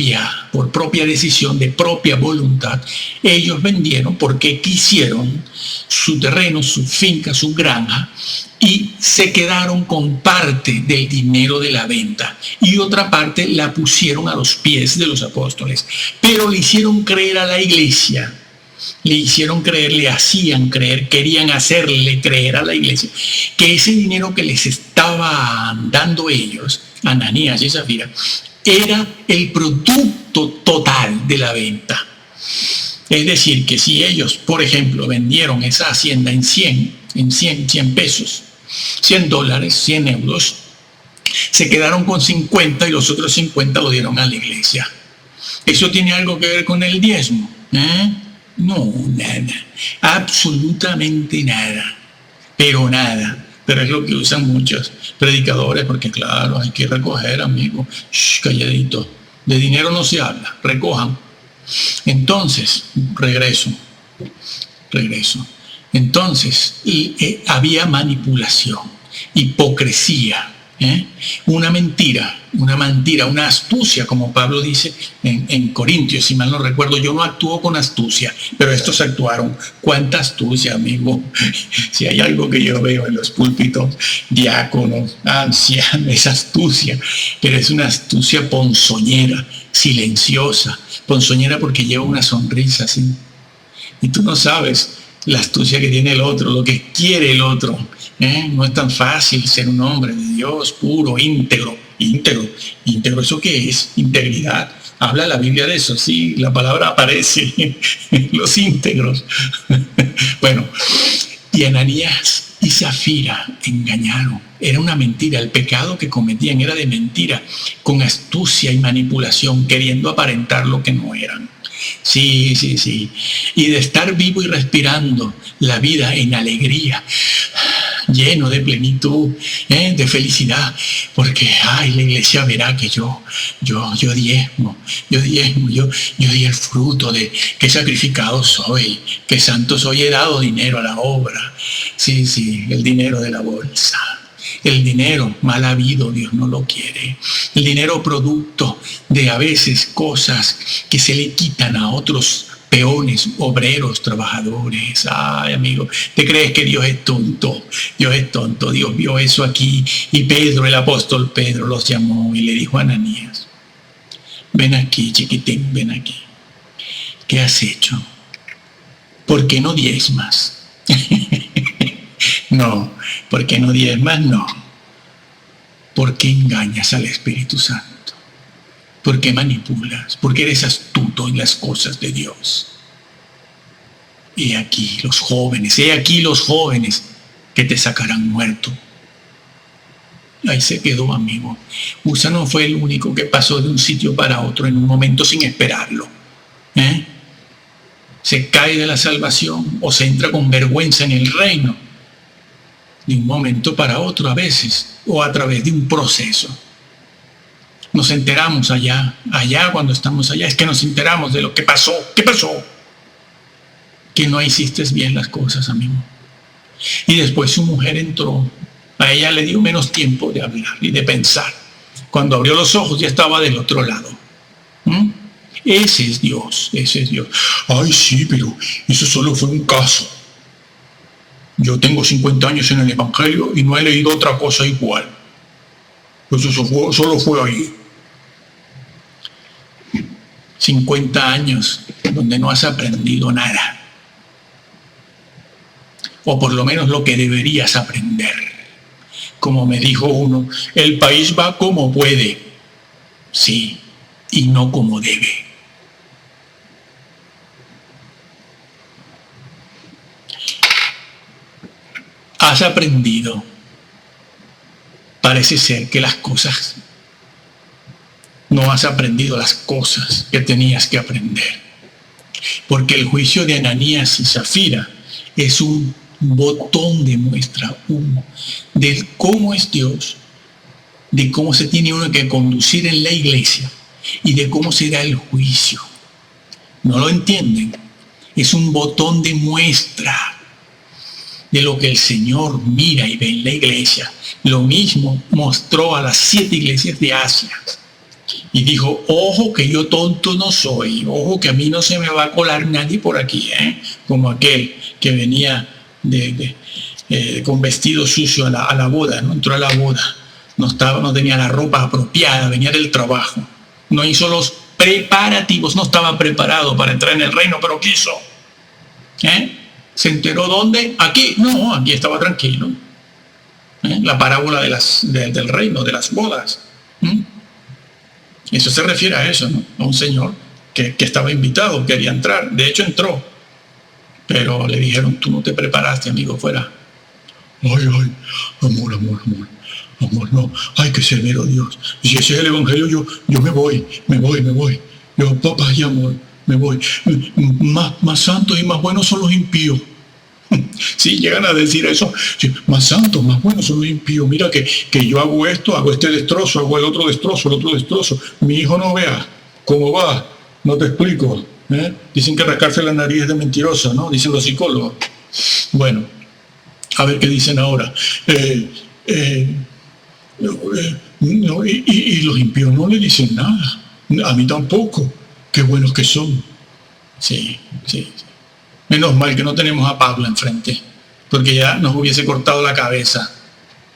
propia decisión, de propia voluntad, ellos vendieron porque quisieron su terreno, su finca, su granja, y se quedaron con parte del dinero de la venta y otra parte la pusieron a los pies de los apóstoles, pero le hicieron creer a la iglesia, le hacían creer, querían hacerle creer a la iglesia que ese dinero que les estaban dando ellos, Ananías y Zafira, era el producto total de la venta. Es decir, que si ellos, por ejemplo, vendieron esa hacienda en 100 pesos, $100, 100 euros, se quedaron con 50 y los otros 50 lo dieron a la iglesia. ¿Eso tiene algo que ver con el diezmo? No, nada, absolutamente nada, pero nada. Pero es lo que usan muchos predicadores, porque claro, hay que recoger, amigo. Calladito, de dinero no se habla, recojan. Entonces, regreso. Entonces, había manipulación, hipocresía, una mentira, una astucia, como Pablo dice en Corintios, si mal no recuerdo. Yo no actúo con astucia, pero estos actuaron. ¿Cuánta astucia, amigo? Si hay algo que yo veo en los púlpitos, diáconos, ancianos, es astucia, pero es una astucia ponzoñera, silenciosa, ponzoñera porque lleva una sonrisa así. Y tú no sabes la astucia que tiene el otro, lo que quiere el otro. No es tan fácil ser un hombre de Dios puro, íntegro. ¿Eso qué es? Integridad. Habla la Biblia de eso, sí, la palabra aparece, los íntegros. Bueno, y Ananías y Zafira engañaron. Era una mentira, el pecado que cometían era de mentira, con astucia y manipulación, queriendo aparentar lo que no eran. Sí. Y de estar vivo y respirando la vida en alegría, lleno de plenitud, de felicidad, porque la iglesia verá que yo diezmo, yo di el fruto de qué sacrificado soy, qué santo soy, he dado dinero a la obra. Sí, el dinero de la bolsa. El dinero mal habido, Dios no lo quiere. El dinero producto de a veces cosas que se le quitan a otros peones, obreros, trabajadores. Ay, amigo, ¿te crees que Dios es tonto? Dios es tonto. Dios vio eso aquí y Pedro, el apóstol Pedro, los llamó y le dijo a Ananías, ven aquí, chiquitín, ven aquí. ¿Qué has hecho? ¿Por qué no diezmas? No, ¿por qué no diezmas? No. ¿Por qué engañas al Espíritu Santo? ¿Por qué manipulas? ¿Por qué eres astuto en las cosas de Dios? He aquí los jóvenes que te sacarán muerto. Ahí se quedó, amigo. Usa no fue el único que pasó de un sitio para otro en un momento sin esperarlo. Se cae de la salvación o se entra con vergüenza en el reino de un momento para otro a veces, o a través de un proceso. Nos enteramos allá cuando estamos allá, es que nos enteramos de lo que pasó. ¿Qué pasó? que no hiciste bien las cosas, amigo. Y después su mujer entró. A ella le dio menos tiempo de hablar y de pensar. Cuando abrió los ojos ya estaba del otro lado. ¿Mm? Ese es Dios, ese es Dios. Ay, sí, pero eso solo fue un caso. Yo tengo 50 años en el Evangelio y no he leído otra cosa igual. Pues eso solo fue ahí. 50 años donde no has aprendido nada. O por lo menos lo que deberías aprender. Como me dijo uno, el país va como puede. Sí, y no como debe. Has aprendido. Parece ser que las cosas, no has aprendido las cosas que tenías que aprender. Porque el juicio de Ananías y Zafira es un botón de muestra uno de cómo es Dios, de cómo se tiene uno que conducir en la iglesia y de cómo será el juicio. ¿No lo entienden? Es un botón de muestra de lo que el Señor mira y ve en la iglesia. Lo mismo mostró a las 7 iglesias de Asia. Y dijo, ojo que yo tonto no soy, ojo que a mí no se me va a colar nadie por aquí, como aquel que venía con vestido sucio a la boda, no entró a la boda, no tenía la ropa apropiada, venía del trabajo, no hizo los preparativos, no estaba preparado para entrar en el reino, pero quiso. ¿Se enteró dónde? Aquí, no, aquí estaba tranquilo. La parábola del reino, de las bodas. Eso se refiere a eso, ¿no? A un señor que estaba invitado, quería entrar, de hecho entró, pero le dijeron, tú no te preparaste, amigo, fuera. Ay, amor, no, ay, qué severo Dios. Y si ese es el Evangelio, yo me voy. Yo, papá y amor, me voy. Más santos y más buenos son los impíos. Sí, llegan a decir eso. Sí, más santos, más buenos son los impíos. Mira que yo hago esto, hago este destrozo, hago el otro destrozo. Mi hijo no vea cómo va. No te explico. Dicen que rascarse la nariz es de mentiroso, ¿no? Dicen los psicólogos. Bueno, a ver qué dicen ahora. Y los impíos no le dicen nada. A mí tampoco. Qué buenos que son. Sí. Menos mal que no tenemos a Pablo enfrente, porque ya nos hubiese cortado la cabeza.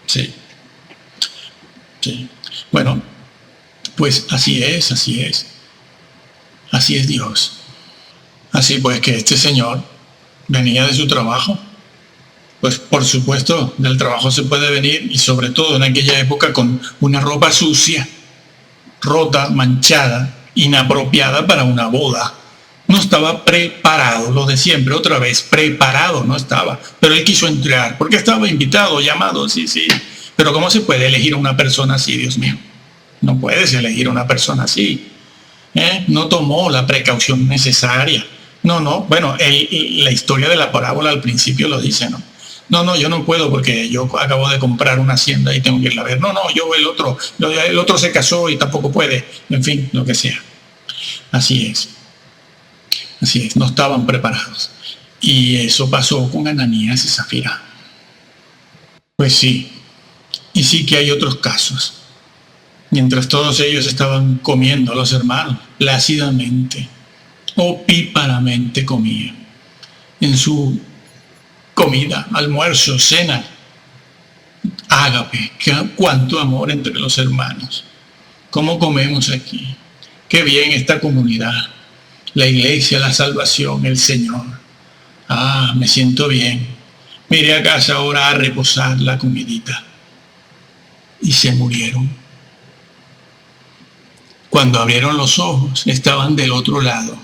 Sí. Bueno, pues así es. Así es Dios. Así pues que este señor venía de su trabajo. Pues por supuesto, del trabajo se puede venir, y sobre todo en aquella época, con una ropa sucia, rota, manchada, inapropiada para una boda. No estaba preparado, lo de siempre, otra vez, preparado no estaba. Pero él quiso entrar, porque estaba invitado, llamado, sí. Pero ¿cómo se puede elegir a una persona así, Dios mío? No puedes elegir a una persona así. No tomó la precaución necesaria. No, bueno, la historia de la parábola al principio lo dice, ¿no? No, yo no puedo porque yo acabo de comprar una hacienda y tengo que irla a ver. No, el otro se casó y tampoco puede. En fin, lo que sea. Así es, no estaban preparados. Y eso pasó con Ananías y Zafira. Pues sí, y sí que hay otros casos. Mientras todos ellos estaban comiendo, los hermanos, plácidamente, opíparamente comían. En su comida, almuerzo, cena, ágape, cuánto amor entre los hermanos. ¿Cómo comemos aquí? Qué bien esta comunidad. La iglesia, la salvación, el Señor. Me siento bien. Me iré a casa ahora a reposar la comidita. Y se murieron. Cuando abrieron los ojos, estaban del otro lado.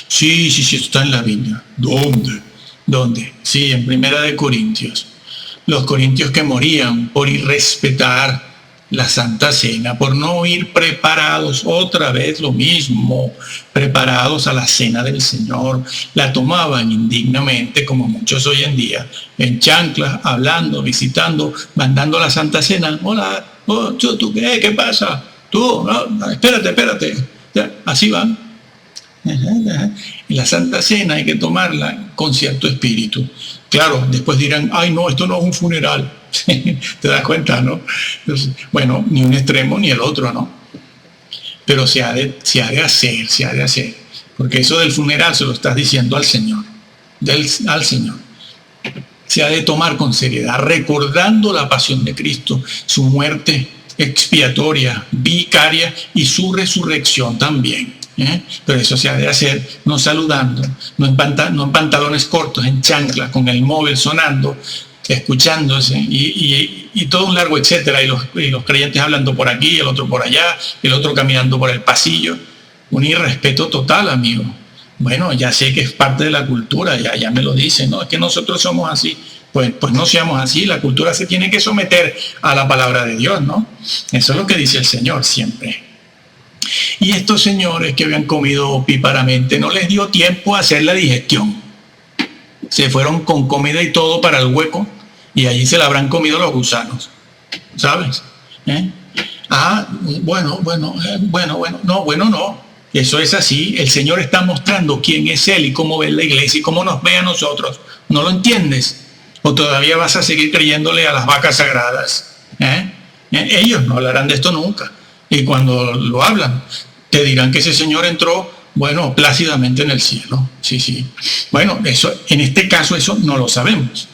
Sí, está en la Biblia. ¿Dónde? Sí, en 1 Corintios. Los corintios que morían por irrespetar la Santa Cena, por no ir preparados, otra vez lo mismo, preparados a la cena del Señor, la tomaban indignamente, como muchos hoy en día, en chanclas, hablando, visitando, mandando la Santa Cena. Hola, ¿tú qué pasa? Tú, no, espérate. Ya, así van. Y la Santa Cena hay que tomarla con cierto espíritu. Claro, después dirán, ay no, esto no es un funeral. ¿Te das cuenta, no? Entonces, bueno, ni un extremo ni el otro, ¿no? Pero se ha de hacer. Porque eso del funeral se lo estás diciendo al Señor. Al Señor. Se ha de tomar con seriedad, recordando la pasión de Cristo, su muerte expiatoria, vicaria y su resurrección también. Pero eso se ha de hacer no saludando, no en pantalones cortos, en chancla, con el móvil sonando, escuchándose y todo un largo etcétera, y los creyentes hablando por aquí, el otro por allá, el otro caminando por el pasillo. Un irrespeto total, amigo. Bueno, ya sé que es parte de la cultura, ya me lo dicen, ¿no? Es que nosotros somos así. Pues no seamos así, la cultura se tiene que someter a la palabra de Dios, ¿no? Eso es lo que dice el Señor siempre. Y estos señores que habían comido opíparamente no les dio tiempo a hacer la digestión. Se fueron con comida y todo para el hueco y allí se la habrán comido los gusanos, ¿sabes? No. Eso es así. El Señor está mostrando quién es Él y cómo ve la iglesia y cómo nos ve a nosotros. ¿No lo entiendes? ¿O todavía vas a seguir creyéndole a las vacas sagradas? Ellos no hablarán de esto nunca. Y cuando lo hablan, te dirán que ese Señor entró, bueno, plácidamente en el cielo. Sí. Bueno, eso, en este caso, eso no lo sabemos.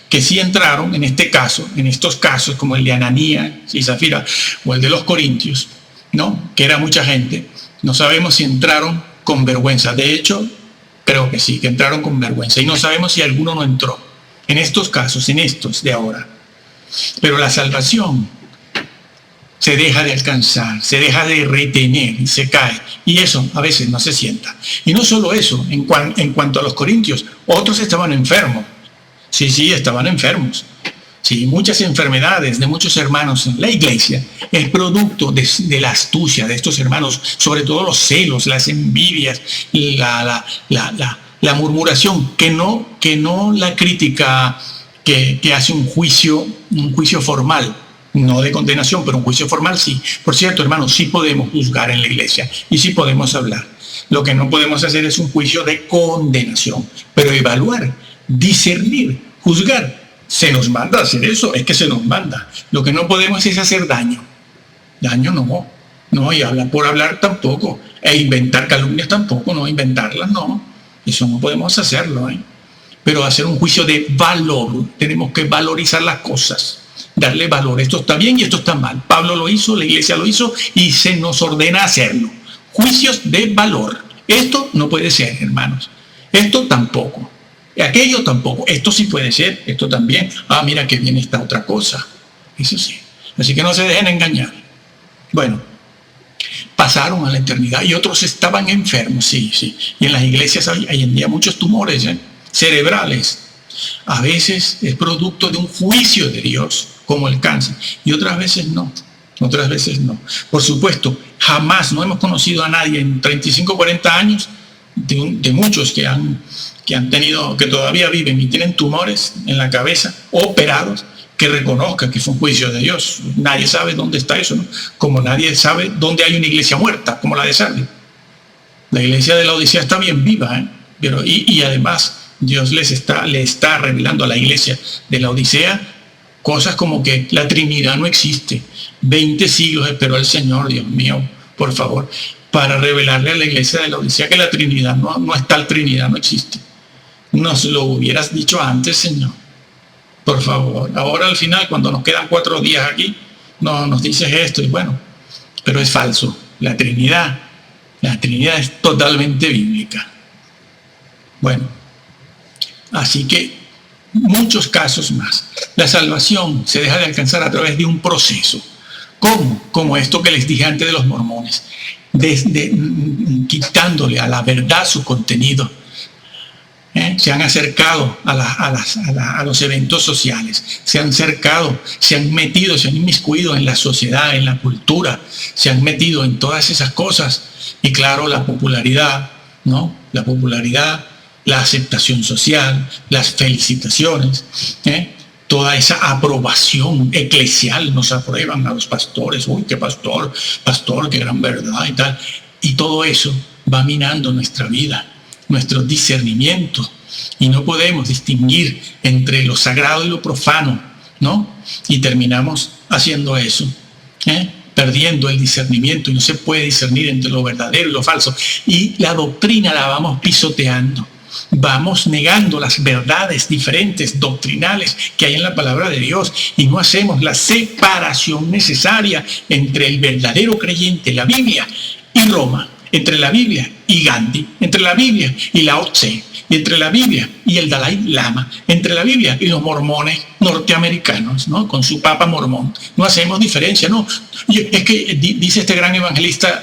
Que sí entraron en este caso, en estos casos, como el de Ananías y Zafira, o el de los Corintios, ¿no? Que era mucha gente. No sabemos si entraron con vergüenza. De hecho, creo que sí, que entraron con vergüenza. Y no sabemos si alguno no entró. En estos casos, en estos de ahora. Pero la salvación se deja de alcanzar, se deja de retener y se cae. Y eso a veces no se sienta. Y no solo eso, en cuanto a los corintios, otros estaban enfermos. Sí, estaban enfermos. Sí, muchas enfermedades de muchos hermanos en la iglesia es producto de la astucia de estos hermanos, sobre todo los celos, las envidias, la murmuración, que no la crítica que hace un juicio formal, no de condenación, pero un juicio formal sí. Por cierto, hermanos, sí podemos juzgar en la iglesia y sí podemos hablar. Lo que no podemos hacer es un juicio de condenación, pero evaluar, discernir, juzgar. Se nos manda hacer eso, es que se nos manda. Lo que no podemos es hacer daño. Daño no, y hablar por hablar tampoco. E inventar calumnias tampoco, no, inventarlas no. Eso no podemos hacerlo, Pero hacer un juicio de valor, tenemos que valorizar las cosas, darle valor. Esto está bien y esto está mal. Pablo lo hizo, la iglesia lo hizo y se nos ordena hacerlo. Juicios de valor. Esto no puede ser, hermanos. Esto tampoco. Aquello tampoco. Esto sí puede ser, esto también. Mira que viene esta otra cosa. Eso sí. Así que no se dejen engañar. Bueno, pasaron a la eternidad y otros estaban enfermos, sí. Y en las iglesias hay en día muchos tumores cerebrales. A veces es producto de un juicio de Dios, como el cáncer, y otras veces no. Por supuesto, jamás no hemos conocido a nadie en 35, 40 años, de muchos que han tenido, que todavía viven y tienen tumores en la cabeza, operados, que reconozcan que fue un juicio de Dios. Nadie sabe dónde está eso, ¿no? Como nadie sabe dónde hay una iglesia muerta, como la de Sardis. La iglesia de la Odisea está bien viva, Pero, y además Dios le está revelando a la iglesia de la Odisea cosas como que la Trinidad no existe. 20 siglos esperó el Señor, Dios mío, por favor, para revelarle a la iglesia de la Odisea que la Trinidad no es tal Trinidad, no existe. Nos lo hubieras dicho antes, Señor. Por favor. Ahora al final, cuando nos quedan 4 días aquí, nos dices esto y bueno, pero es falso. La Trinidad es totalmente bíblica. Bueno, así que muchos casos más. La salvación se deja de alcanzar a través de un proceso. ¿Cómo? Como esto que les dije antes de los mormones. Quitándole a la verdad su contenido. Se han acercado a los eventos sociales, se han acercado, se han metido, se han inmiscuido en la sociedad, en la cultura, se han metido en todas esas cosas. Y claro, la popularidad, ¿no? La popularidad, la aceptación social, las felicitaciones, toda esa aprobación eclesial, nos aprueban a los pastores, uy, qué pastor, qué gran verdad y tal. Y todo eso va minando nuestra vida, nuestro discernimiento, y no podemos distinguir entre lo sagrado y lo profano, ¿no? Y terminamos haciendo eso, perdiendo el discernimiento, y no se puede discernir entre lo verdadero y lo falso. Y la doctrina la vamos pisoteando, vamos negando las verdades diferentes, doctrinales que hay en la palabra de Dios, y no hacemos la separación necesaria entre el verdadero creyente, la Biblia, y Roma, entre la Biblia y Gandhi, entre la Biblia y Lao Tse, y entre la Biblia y el Dalai Lama, entre la Biblia y los mormones norteamericanos, ¿no? Con su papa mormón. No hacemos diferencia, ¿no? Es que dice este gran evangelista,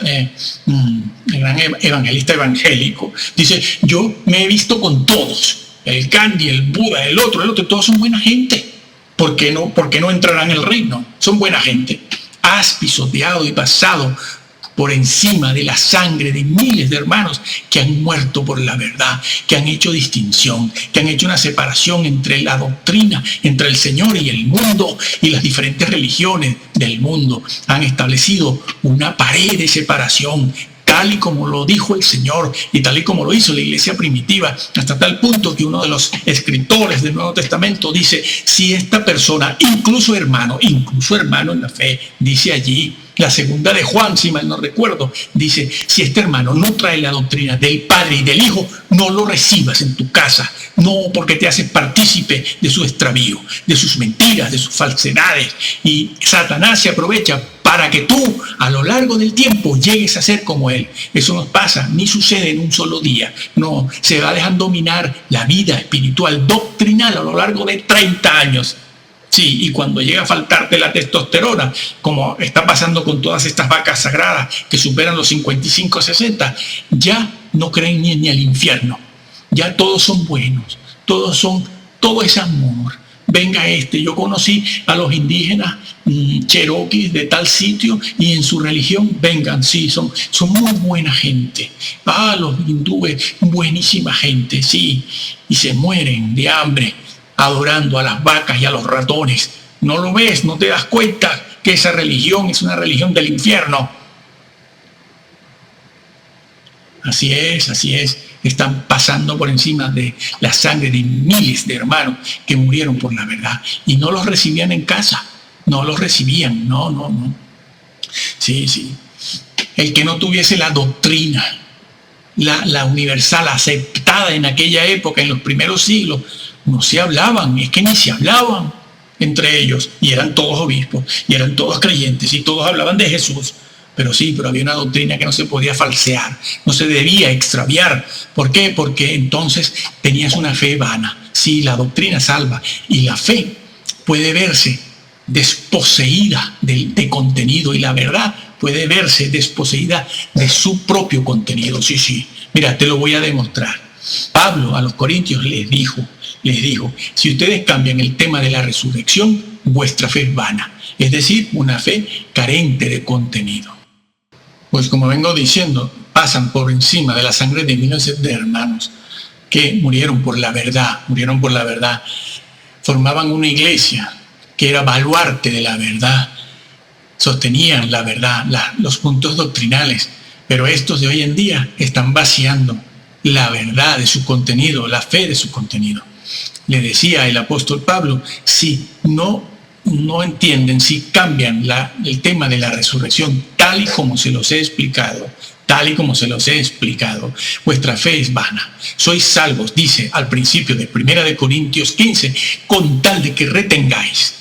evangélico, dice, yo me he visto con todos, el Gandhi, el Buda, el otro, todos son buena gente. ¿Por qué no entrarán en el reino? Son buena gente. Has pisoteado y pasado por encima de la sangre de miles de hermanos que han muerto por la verdad, que han hecho distinción, que han hecho una separación entre la doctrina, entre el Señor y el mundo, y las diferentes religiones del mundo. Han establecido una pared de separación, tal y como lo dijo el Señor y tal y como lo hizo la iglesia primitiva, hasta tal punto que uno de los escritores del Nuevo Testamento dice, si esta persona, incluso hermano en la fe, dice allí, la segunda de Juan, si mal no recuerdo, dice, si este hermano no trae la doctrina del Padre y del Hijo, no lo recibas en tu casa, no, porque te hace partícipe de su extravío, de sus mentiras, de sus falsedades, y Satanás se aprovecha para que tú, a lo largo del tiempo, llegues a ser como él. Eso no pasa, ni sucede en un solo día. No, se va a dejar dominar la vida espiritual, doctrinal, a lo largo de 30 años. Sí, y cuando llega a faltarte la testosterona, como está pasando con todas estas vacas sagradas que superan los 55, 60, ya no creen ni al infierno. Ya todos son buenos, todo es amor. Venga yo conocí a los indígenas cherokees de tal sitio y en su religión, vengan, sí, son muy buena gente. Los hindúes, buenísima gente, sí, y se mueren de hambre adorando a las vacas y a los ratones. ¿No lo ves? ¿No te das cuenta que esa religión es una religión del infierno? Así es. Están pasando por encima de la sangre de miles de hermanos que murieron por la verdad y no los recibían en casa. No los recibían, no. Sí. El que no tuviese la doctrina, la universal, aceptada en aquella época, en los primeros siglos, no se hablaban, es que ni se hablaban entre ellos, y eran todos obispos, y eran todos creyentes, y todos hablaban de Jesús, pero había una doctrina que no se podía falsear, no se debía extraviar. ¿Por qué? Porque entonces tenías una fe vana. Sí, la doctrina salva, y la fe puede verse desposeída de contenido, y la verdad puede verse desposeída de su propio contenido. Sí, mira, te lo voy a demostrar. Pablo a los corintios les dijo, si ustedes cambian el tema de la resurrección, vuestra fe es vana, es decir, una fe carente de contenido. Pues como vengo diciendo, pasan por encima de la sangre de miles de hermanos que murieron por la verdad, formaban una iglesia que era baluarte de la verdad, sostenían la verdad, los puntos doctrinales, pero estos de hoy en día están vaciando la verdad de su contenido, la fe de su contenido. Le decía el apóstol Pablo, si no entienden, si cambian el tema de la resurrección tal y como se los he explicado, vuestra fe es vana. Sois salvos, dice al principio de 1 Corintios 15, con tal de que retengáis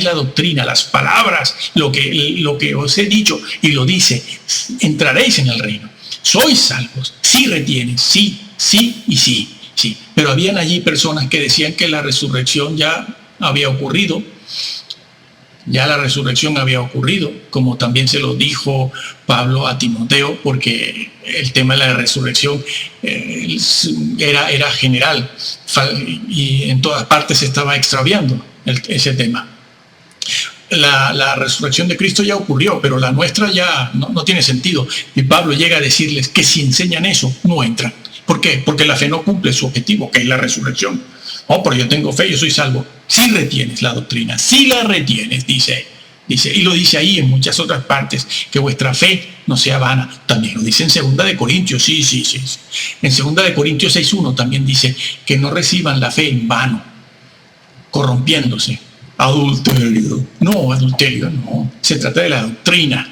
la doctrina, las palabras, lo que os he dicho, y lo dice, entraréis en el reino. Sois salvos, si retienes, sí, y sí. Pero habían allí personas que decían que la resurrección ya había ocurrido, como también se lo dijo Pablo a Timoteo, porque el tema de la resurrección era general y en todas partes se estaba extraviando ese tema. La resurrección de Cristo ya ocurrió, pero la nuestra ya no tiene sentido. Y Pablo llega a decirles que si enseñan eso, no entran. ¿Por qué? Porque la fe no cumple su objetivo, que es la resurrección. Pero yo tengo fe, yo soy salvo. Si retienes la doctrina, si la retienes, dice Dice, y lo dice ahí en muchas otras partes, que vuestra fe no sea vana. También lo dice en 2 Corintios, sí. En 2 Corintios 6:1 también dice que no reciban la fe en vano, corrompiéndose. Adulterio. No, adulterio no. Se trata de la doctrina.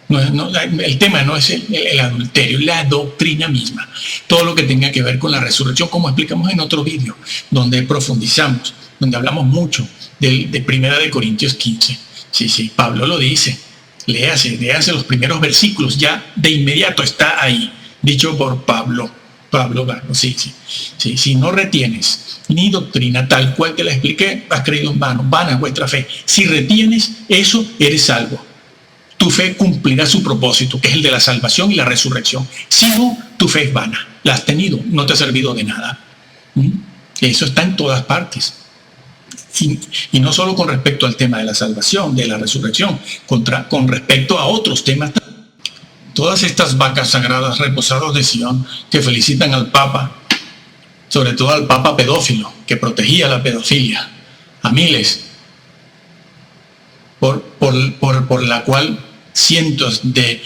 El tema no es el adulterio, la doctrina misma. Todo lo que tenga que ver con la resurrección, como explicamos en otro vídeo, donde profundizamos, donde hablamos mucho de 1 Corintios 15. Sí, Pablo lo dice. Léase los primeros versículos, ya de inmediato está ahí, dicho por Pablo. Sí. Si no retienes ni doctrina tal cual te la expliqué, has creído en vano, vana es vuestra fe. Si retienes eso, eres salvo. Tu fe cumplirá su propósito, que es el de la salvación y la resurrección. Si no, tu fe es vana. La has tenido, no te ha servido de nada. Eso está en todas partes. Y no solo con respecto al tema de la salvación, de la resurrección, con respecto a otros temas. Todas estas vacas sagradas reposados de Sion que felicitan al Papa, sobre todo al Papa pedófilo, que protegía la pedofilia a miles, por la cual cientos de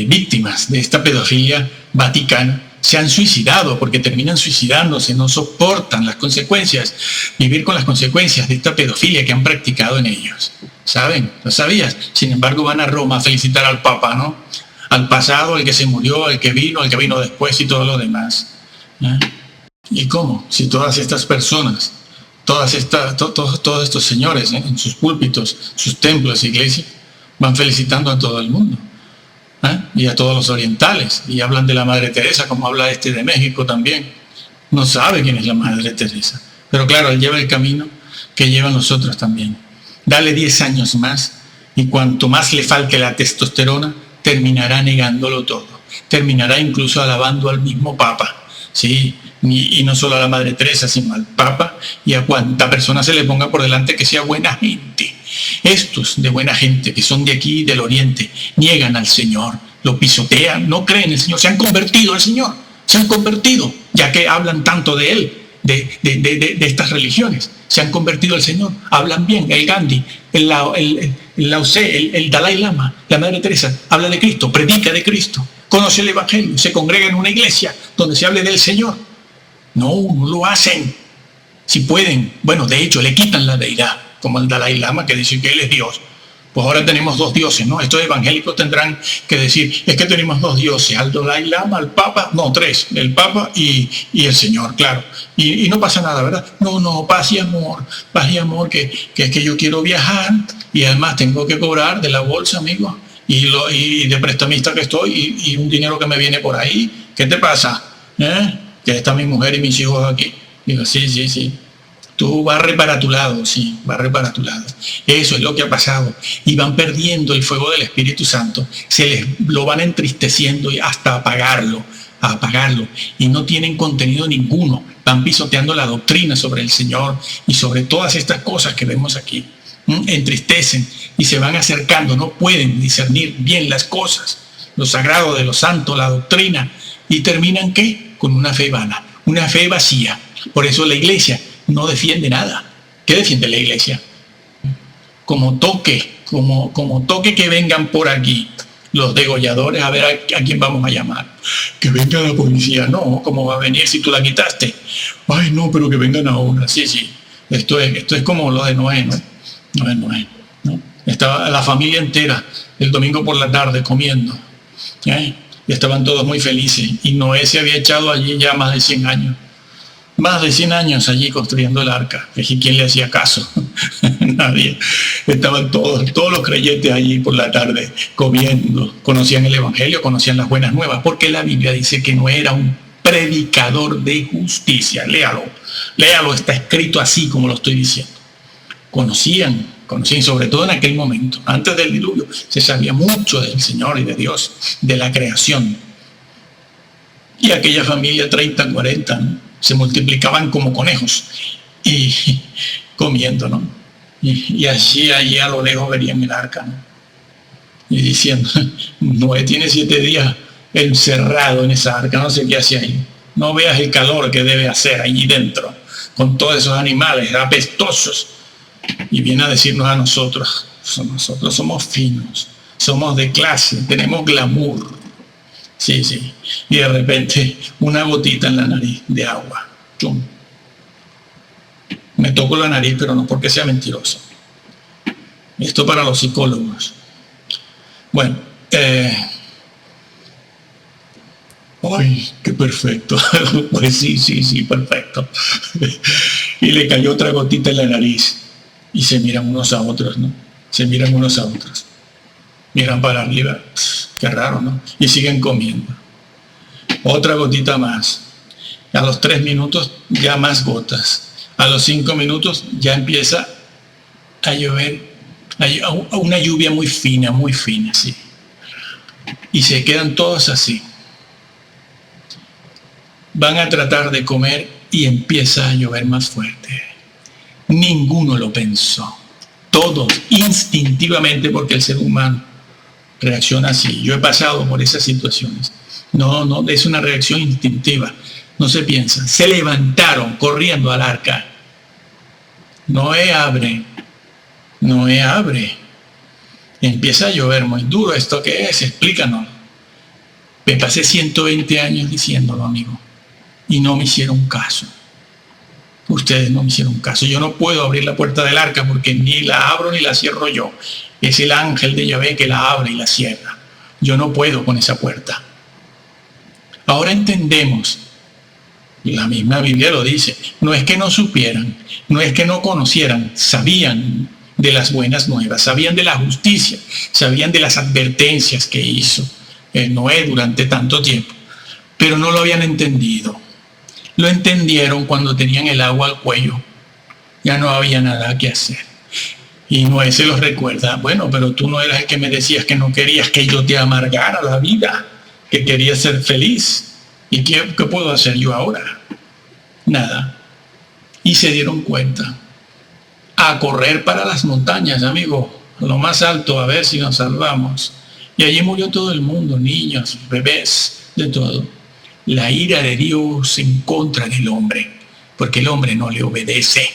víctimas de esta pedofilia vaticana se han suicidado, porque terminan suicidándose, no soportan las consecuencias, vivir con las consecuencias de esta pedofilia que han practicado en ellos. ¿Saben? ¿Lo sabías? Sin embargo, van a Roma a felicitar al Papa, ¿no? Al pasado, el que se murió, el que vino después y todo lo demás. ¿Y cómo? Si todas estas personas, todos estos señores en sus púlpitos, sus templos, iglesias, van felicitando a todo el mundo, y a todos los orientales, y hablan de la Madre Teresa, como habla de México también. No sabe quién es la Madre Teresa, pero claro, él lleva el camino que llevan los otros también. Dale 10 años más, y cuanto más le falte la testosterona, terminará negándolo todo, terminará incluso alabando al mismo Papa, ¿sí? Y no solo a la Madre Teresa, sino al Papa y a cuanta persona se le ponga por delante que sea buena gente. Estos de buena gente, que son de aquí, del Oriente, niegan al Señor, lo pisotean, no creen en el Señor, se han convertido al Señor, se han convertido, ya que hablan tanto de Él, de estas religiones, se han convertido al Señor, hablan bien. El Gandhi, el Lao Tse, el Dalai Lama, la Madre Teresa, habla de Cristo, predica de Cristo, conoce el Evangelio, se congrega en una iglesia donde se hable del Señor. No lo hacen. Si pueden, bueno, de hecho, le quitan la deidad, como el Dalai Lama, que dice que él es Dios. Pues ahora tenemos 2 dioses, ¿no? Estos evangélicos tendrán que decir, es que tenemos 2 dioses, al Dalai Lama, al Papa, no, 3, el Papa y el Señor, claro. Y no pasa nada, ¿verdad? No, paz y amor, que es que yo quiero viajar y además tengo que cobrar de la bolsa, amigo, y de prestamista que estoy y un dinero que me viene por ahí. ¿Qué te pasa? Ya está mi mujer y mis hijos aquí. Digo, sí. Tú barre para tu lado, sí, barre para tu lado. Eso es lo que ha pasado. Y van perdiendo el fuego del Espíritu Santo. Lo van entristeciendo hasta apagarlo. Y no tienen contenido ninguno. Van pisoteando la doctrina sobre el Señor y sobre todas estas cosas que vemos aquí. Entristecen y se van acercando. No pueden discernir bien las cosas. Lo sagrado de lo santo, la doctrina. Y terminan, ¿qué? Con una fe vana, una fe vacía. Por eso la iglesia no defiende nada. ¿Qué defiende la iglesia? Como toque que vengan por aquí los degolladores, a ver a quién vamos a llamar. Que venga la policía. No, ¿cómo va a venir si tú la quitaste? Ay, no, pero que vengan ahora. Sí. Esto es como lo de Noé, ¿no? Estaba la familia entera el domingo por la tarde comiendo. Y estaban todos muy felices. Y Noé se había echado allí ya más de 100 años. Más de 100 años allí construyendo el arca. ¿Y quién le hacía caso? Nadie. Estaban todos los creyentes allí por la tarde comiendo. Conocían el Evangelio, conocían las buenas nuevas. Porque la Biblia dice que Noé era un predicador de justicia. Léalo, está escrito así como lo estoy diciendo. Conocían, sobre todo en aquel momento, antes del diluvio, se sabía mucho del Señor y de Dios, de la creación. Y aquella familia, 30, 40, ¿no? Se multiplicaban como conejos y comiendo, ¿no? Y allí a lo lejos verían el arca, ¿no? Y diciendo, Noé tiene 7 días encerrado en esa arca, no sé qué hace ahí. No veas el calor que debe hacer allí dentro, con todos esos animales apestosos. Y viene a decirnos a nosotros, Nosotros somos finos, somos de clase, tenemos glamour. Sí, sí. Y de repente una gotita en la nariz de agua. ¡Chum! Me toco la nariz, pero no porque sea mentiroso. Esto para los psicólogos. Bueno, ¡ay, qué perfecto! Pues sí, perfecto. Y le cayó otra gotita en la nariz. Y se miran unos a otros, ¿no? Se miran unos a otros. Miran para arriba. Qué raro, ¿no? Y siguen comiendo. Otra gotita más. A los 3 minutos ya más gotas. A los 5 minutos ya empieza a llover. Una lluvia muy fina, sí. Y se quedan todos así. Van a tratar de comer y empieza a llover más fuerte. Ninguno lo pensó. Todos instintivamente, porque el ser humano reacciona así. Yo he pasado por esas situaciones. No, es una reacción instintiva. No se piensa. Se levantaron corriendo al arca. Noé abre. Empieza a llover muy duro. ¿Esto qué es? Explícanos. Me pasé 120 años diciéndolo, amigo. Y no me hicieron caso. Ustedes no me hicieron caso. Yo no puedo abrir la puerta del arca porque ni la abro ni la cierro yo. Es el ángel de Yahvé que la abre y la cierra. Yo no puedo con esa puerta. Ahora entendemos. La misma Biblia lo dice. No es que no supieran, no es que no conocieran, sabían de las buenas nuevas, sabían de la justicia, sabían de las advertencias que hizo Noé durante tanto tiempo, pero no lo habían entendido. Lo entendieron cuando tenían el agua al cuello. Ya no había nada que hacer. Y Noé se los recuerda. Bueno, pero tú no eras el que me decías que no querías que yo te amargara la vida, que querías ser feliz. ¿Y qué puedo hacer yo ahora? Nada. Y se dieron cuenta. A correr para las montañas, amigo, a lo más alto, a ver si nos salvamos. Y allí murió todo el mundo, niños, bebés, de todo. La ira de Dios en contra del hombre, porque el hombre no le obedece,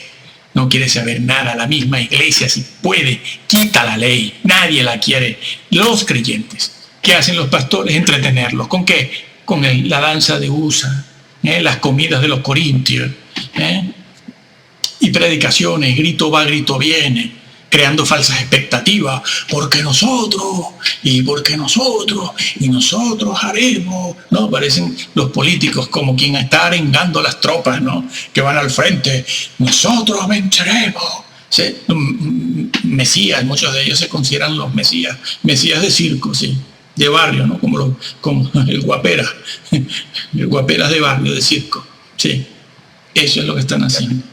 no quiere saber nada. La misma iglesia, si puede, quita la ley, nadie la quiere. Los creyentes, ¿qué hacen los pastores? Entretenerlos. ¿Con qué? Con la danza de USA, las comidas de los corintios, y predicaciones, grito va, grito viene, creando falsas expectativas, porque nosotros haremos, ¿no? Parecen los políticos como quien está arengando a las tropas, ¿no? Que van al frente, nosotros venceremos. ¿Sí? Mesías, muchos de ellos se consideran los mesías de circo, sí, de barrio, ¿no? Como el guaperas de barrio, de circo, sí. Eso es lo que están haciendo.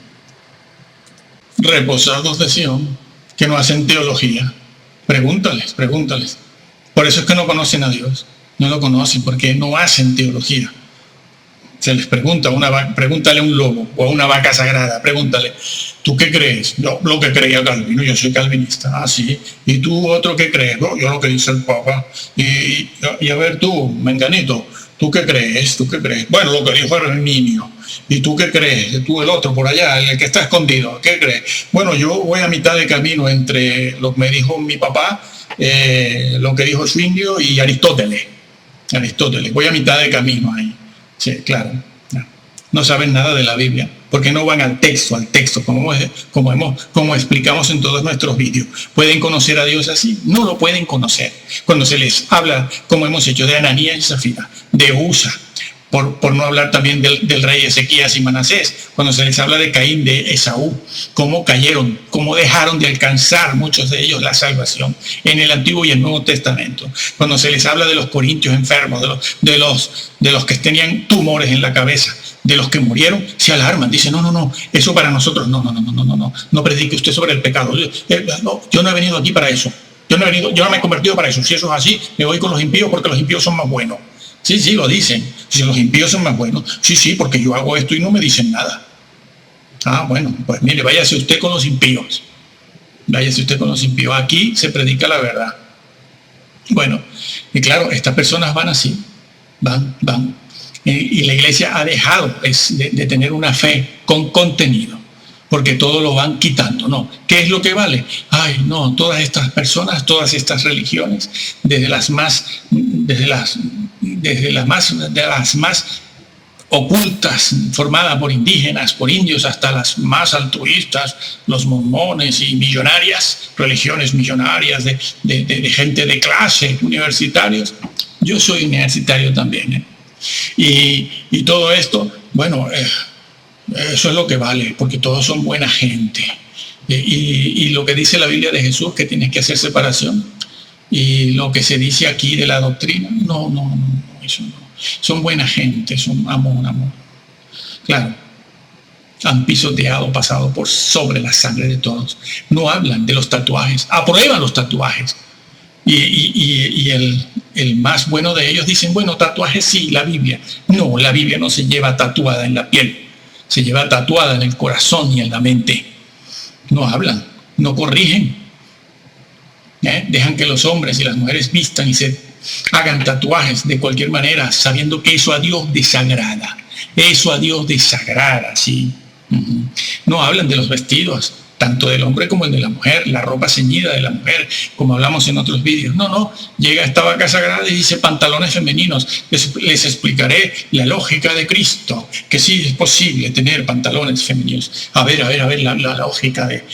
Reposados de Sión, que no hacen teología. Pregúntales. Por eso es que no conocen a Dios. No lo conocen porque no hacen teología. Se les pregunta, pregúntale a un lobo o a una vaca sagrada, pregúntale, ¿tú qué crees? Yo lo que creía Calvino, yo soy calvinista. Ah, sí. ¿Y tú otro qué crees? No, yo lo que dice el Papa. Y a ver tú, menganito, ¿tú qué crees? Bueno, lo que dijo Herminio. ¿Y tú qué crees? Tú el otro por allá, el que está escondido, ¿qué crees? Bueno, yo voy a mitad de camino entre lo que me dijo mi papá, lo que dijo Zwinglio y Aristóteles. Voy a mitad de camino ahí. Sí, claro. No saben nada de la Biblia, porque no van al texto, como explicamos en todos nuestros vídeos. ¿Pueden conocer a Dios así? No lo pueden conocer. Cuando se les habla, como hemos hecho, de Ananías y Zafira, de Usa, por no hablar también del rey Ezequías y Manasés, cuando se les habla de Caín, de Esaú, cómo cayeron, cómo dejaron de alcanzar muchos de ellos la salvación en el Antiguo y el Nuevo Testamento, cuando se les habla de los corintios enfermos, de los que tenían tumores en la cabeza, de los que murieron, se alarman, dicen, no, eso para nosotros, no predique usted sobre el pecado, yo no he venido aquí para eso, yo no me he convertido para eso. Si eso es así, me voy con los impíos porque los impíos son más buenos. Sí, lo dicen. Si los impíos son más buenos, sí, porque yo hago esto y no me dicen nada. Ah, bueno, pues mire, váyase usted con los impíos. Aquí se predica la verdad. Bueno, y claro, estas personas van así, van. Y la iglesia ha dejado de tener una fe con contenido. porque todo lo van quitando. No, ¿qué es lo que vale? Ay, no, todas estas personas, todas estas religiones, de las más ocultas, formadas por indígenas, por indios, hasta las más altruistas, los mormones y millonarias, religiones millonarias de gente de clase, universitarios. Yo soy universitario también, ¿eh? Y todo esto, bueno, eso es lo que vale, porque todos son buena gente. Y lo que dice la Biblia de Jesús, que tienes que hacer separación, y lo que se dice aquí de la doctrina, no, eso no. Son buena gente, son amor. Claro, han pisoteado, pasado por sobre la sangre de todos. No hablan de los tatuajes, aprueban los tatuajes. Y el más bueno de ellos dicen, bueno, tatuajes sí, la Biblia. No, la Biblia no se lleva tatuada en la piel, se lleva tatuada en el corazón y en la mente. No hablan, no corrigen. Dejan que los hombres y las mujeres vistan y se hagan tatuajes de cualquier manera, sabiendo que eso a Dios desagrada. Eso a Dios desagrada, sí. No hablan de los vestidos, tanto del hombre como el de la mujer, la ropa ceñida de la mujer, como hablamos en otros vídeos. No, llega esta vaca sagrada y dice pantalones femeninos. Les explicaré la lógica de Cristo, que sí es posible tener pantalones femeninos. A ver, la lógica de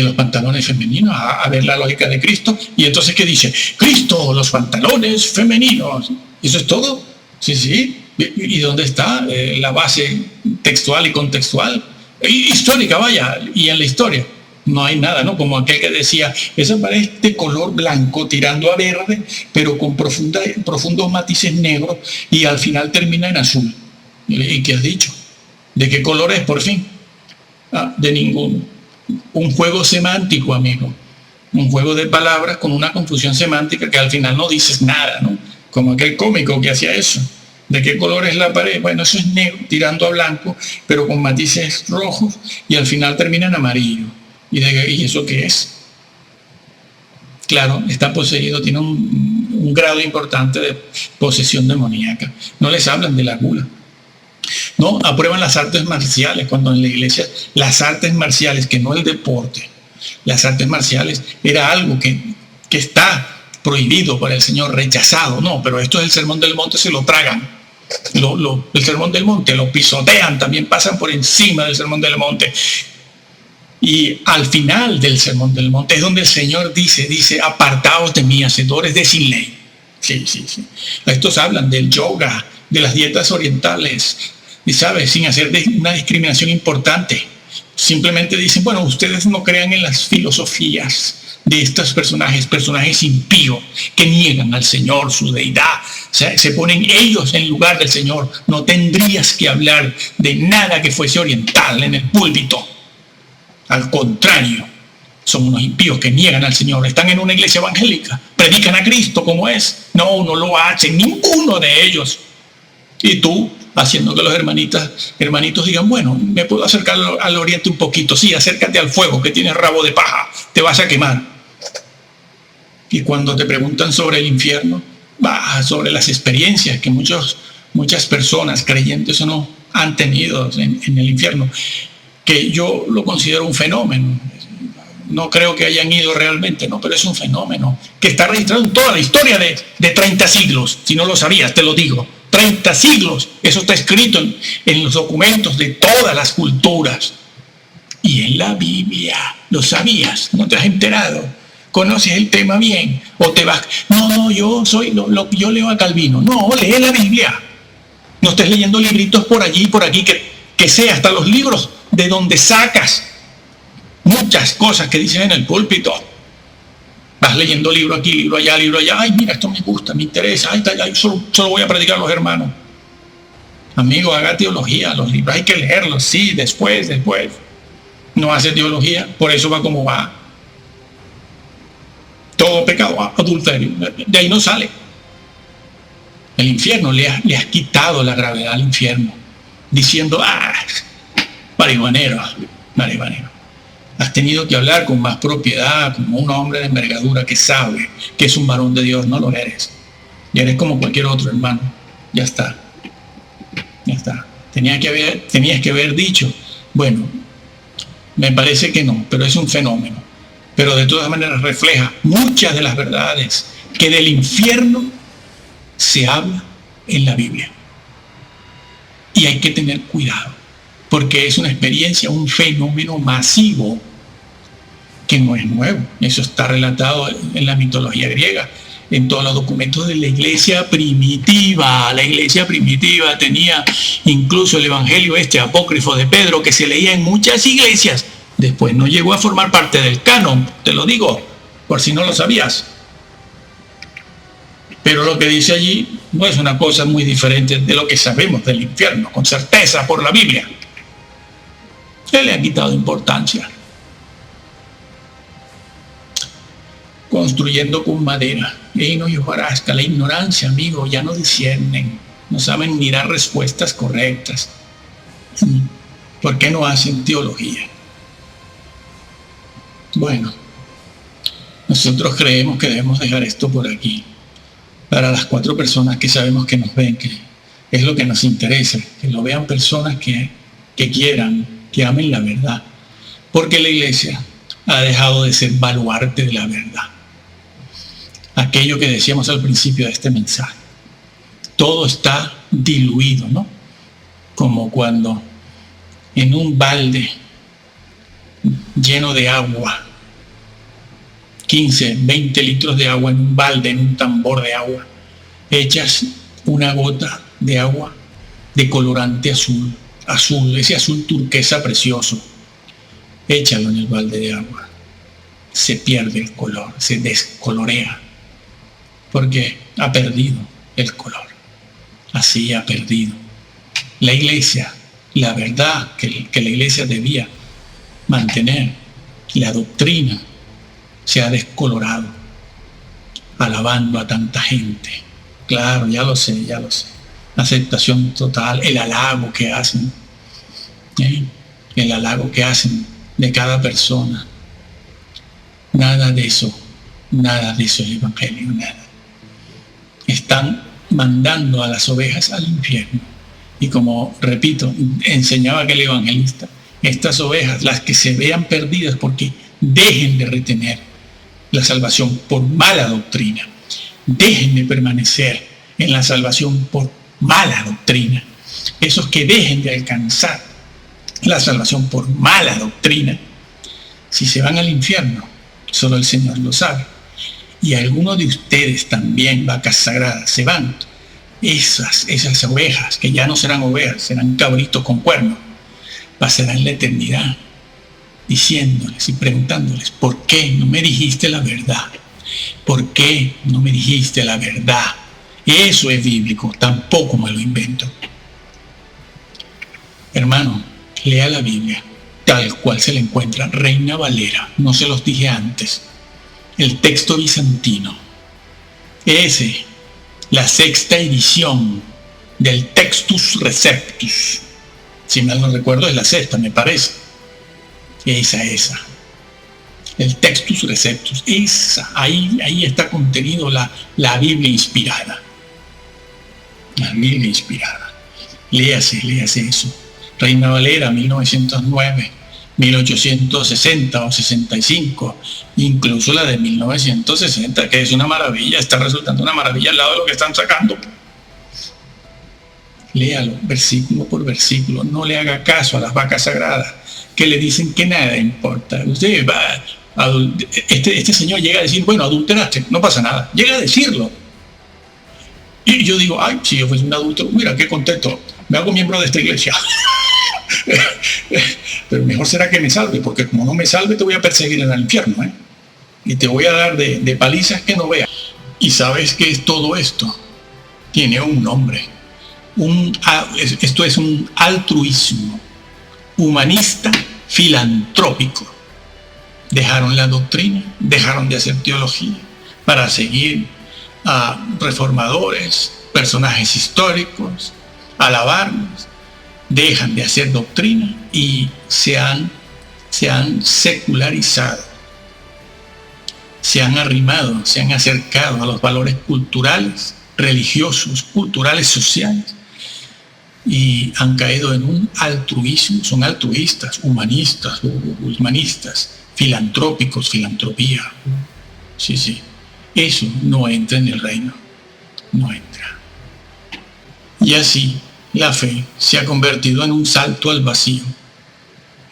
los pantalones femeninos, a ver la lógica de Cristo. Y entonces, ¿qué dice? Cristo, los pantalones femeninos. ¿Eso es todo? Sí. ¿Y dónde está la base textual y contextual? Histórica, vaya. Y en la historia no hay nada, ¿no? Como aquel que decía, esa pared de color blanco tirando a verde, pero con profundos matices negros, y al final termina en azul. ¿Y qué has dicho? ¿De qué color es, por fin? De ninguno. Un juego semántico, amigo. Un juego de palabras con una confusión semántica que al final no dices nada, ¿no? Como aquel cómico que hacía eso. ¿De qué color es la pared? Bueno, eso es negro, tirando a blanco, pero con matices rojos, y al final termina en amarillo. ¿Y eso qué es? Claro, está poseído, tiene un grado importante de posesión demoníaca. No les hablan de la gula. No, aprueban las artes marciales, cuando en la iglesia las artes marciales, que no el deporte, las artes marciales era algo que está prohibido por el Señor, rechazado. No, pero esto es el Sermón del Monte, se lo tragan. El Sermón del Monte lo pisotean, también pasan por encima del Sermón del Monte. Y al final del Sermón del Monte es donde el Señor dice, apartaos de mí, hacedores de sin ley. Sí. Estos hablan del yoga, de las dietas orientales, y sabes, sin hacer una discriminación importante. Simplemente dicen, bueno, ustedes no crean en las filosofías de estos personajes impíos que niegan al Señor, su deidad. O sea, se ponen ellos en lugar del Señor. No tendrías que hablar de nada que fuese oriental en el púlpito. Al contrario, son unos impíos que niegan al Señor. Están en una iglesia evangélica, predican a Cristo como es. No lo hacen, ninguno de ellos. Y tú, haciendo que los hermanitos digan, bueno, me puedo acercar al oriente un poquito. Sí, acércate al fuego que tiene rabo de paja, te vas a quemar. Y cuando te preguntan sobre el infierno, sobre las experiencias que muchas personas, creyentes o no, han tenido en el infierno, que yo lo considero un fenómeno. No creo que hayan ido realmente, no, pero es un fenómeno que está registrado en toda la historia de 30 siglos. Si no lo sabías, te lo digo. 30 siglos. Eso está escrito en los documentos de todas las culturas. Y en la Biblia. ¿Lo sabías? ¿No te has enterado? ¿Conoces el tema bien? ¿O te vas? No, yo leo a Calvino. No, lee la Biblia. No estés leyendo libritos por allí y por aquí, que sea hasta los libros de donde sacas muchas cosas que dicen en el púlpito. Vas leyendo libro aquí, libro allá. Ay, mira, esto me gusta, me interesa. Ay, solo voy a predicar a los hermanos. Amigo, haga teología. Los libros hay que leerlos, sí, después. No hace teología, por eso va como va. Todo pecado, adulterio. De ahí no sale. El infierno, le has quitado la gravedad al infierno. Diciendo, marihuanero. Has tenido que hablar con más propiedad, como un hombre de envergadura que sabe que es un varón de Dios. No lo eres. Y eres como cualquier otro, hermano. Ya está. Tenías que haber dicho, Bueno, me parece que no, pero es un fenómeno. Pero de todas maneras refleja muchas de las verdades que del infierno se habla en la Biblia. Y hay que tener cuidado, porque es una experiencia, un fenómeno masivo que no es nuevo. Eso está relatado en la mitología griega, en todos los documentos de la iglesia primitiva. La iglesia primitiva tenía incluso el evangelio apócrifo de Pedro, que se leía en muchas iglesias. Después no llegó a formar parte del canon, te lo digo, por si no lo sabías. Pero lo que dice allí no es una cosa muy diferente de lo que sabemos del infierno, con certeza por la Biblia. Se le ha quitado importancia. Construyendo con madera, heno y hojarasca. La ignorancia, amigo, ya no disciernen, no saben ni dar respuestas correctas. ¿Por qué no hacen teología? Bueno, nosotros creemos que debemos dejar esto por aquí. Para las 4 personas que sabemos que nos ven, que es lo que nos interesa, que lo vean personas que quieran, que amen la verdad. Porque la iglesia ha dejado de ser baluarte de la verdad. Aquello que decíamos al principio de este mensaje. Todo está diluido, ¿no? Como cuando en un balde lleno de agua, 15, 20 litros de agua en un balde, en un tambor de agua, echas una gota de agua de colorante azul, ese azul turquesa precioso, échalo en el balde de agua, se pierde el color, se descolorea, porque ha perdido el color. Así ha perdido la iglesia, la verdad que la iglesia debía mantener, la doctrina se ha descolorado, alabando a tanta gente. Claro, ya lo sé. Aceptación total, el halago que hacen, el halago que hacen de cada persona. Nada de eso es el evangelio, nada. Están mandando a las ovejas al infierno. Y como, repito, enseñaba aquel evangelista, estas ovejas, las que se vean perdidas porque dejen de retener la salvación por mala doctrina, dejen de permanecer en la salvación por mala doctrina, esos que dejen de alcanzar la salvación por mala doctrina, si se van al infierno, solo el Señor lo sabe. Y algunos de ustedes también, vacas sagradas, se van. Esas ovejas, que ya no serán ovejas, serán cabritos con cuernos, pasarán la eternidad diciéndoles y preguntándoles: ¿por qué no me dijiste la verdad? ¿Por qué no me dijiste la verdad? Eso es bíblico, tampoco me lo invento. Hermano, lea la Biblia tal cual se le encuentra, Reina Valera, no se los dije antes, el texto bizantino, la 6ª edición del Textus Receptus, si mal no recuerdo es la 6ª, me parece, esa, el Textus Receptus, ahí está contenido la Biblia inspirada, léase eso, Reina Valera, 1909, 1860 o 65, incluso la de 1960, que es una maravilla, está resultando una maravilla al lado de lo que están sacando. Léalo versículo por versículo, no le haga caso a las vacas sagradas que le dicen que nada importa. Usted va, este señor llega a decir, bueno, adulteraste, no pasa nada, llega a decirlo. Y yo digo, ay, si yo fuese un adúltero, mira qué contento, me hago miembro de esta iglesia. Pero mejor será que me salve, porque como no me salve te voy a perseguir en el infierno, y te voy a dar de palizas que no veas. Y sabes que todo esto tiene un nombre, esto es un altruismo humanista filantrópico. Dejaron la doctrina, dejaron de hacer teología para seguir a reformadores, personajes históricos, alabarnos. Dejan de hacer doctrina y se han secularizado, se han arrimado, se han acercado a los valores culturales, religiosos, culturales, sociales, y han caído en un altruismo, son altruistas, humanistas, filantrópicos, filantropía. Sí, sí. Eso no entra en el reino. No entra. Y así la fe se ha convertido en un salto al vacío.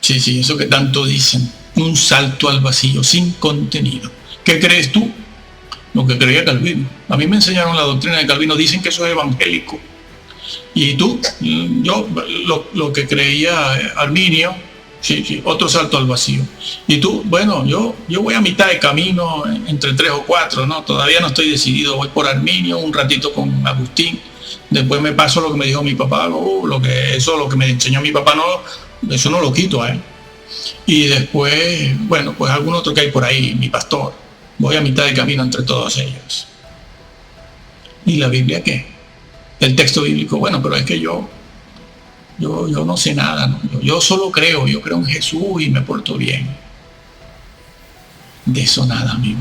Sí, sí, eso que tanto dicen. Un salto al vacío, sin contenido. ¿Qué crees tú? Lo que creía Calvino. A mí me enseñaron la doctrina de Calvino. Dicen que eso es evangélico. Y tú, yo, lo que creía Arminio, sí, sí, otro salto al vacío. Y tú, bueno, yo voy a mitad de camino entre 3 o 4, ¿no? Todavía no estoy decidido, voy por Arminio, un ratito con Agustín, después me paso lo que me dijo mi papá, lo que me enseñó mi papá, no, eso no lo quito, ¿eh? Y después, bueno, pues algún otro que hay por ahí, mi pastor, voy a mitad de camino entre todos ellos. ¿Y la Biblia qué? El texto bíblico, bueno, pero es que yo no sé nada, ¿no? Yo solo creo, yo creo en Jesús y me porto bien. De eso nada, amigo.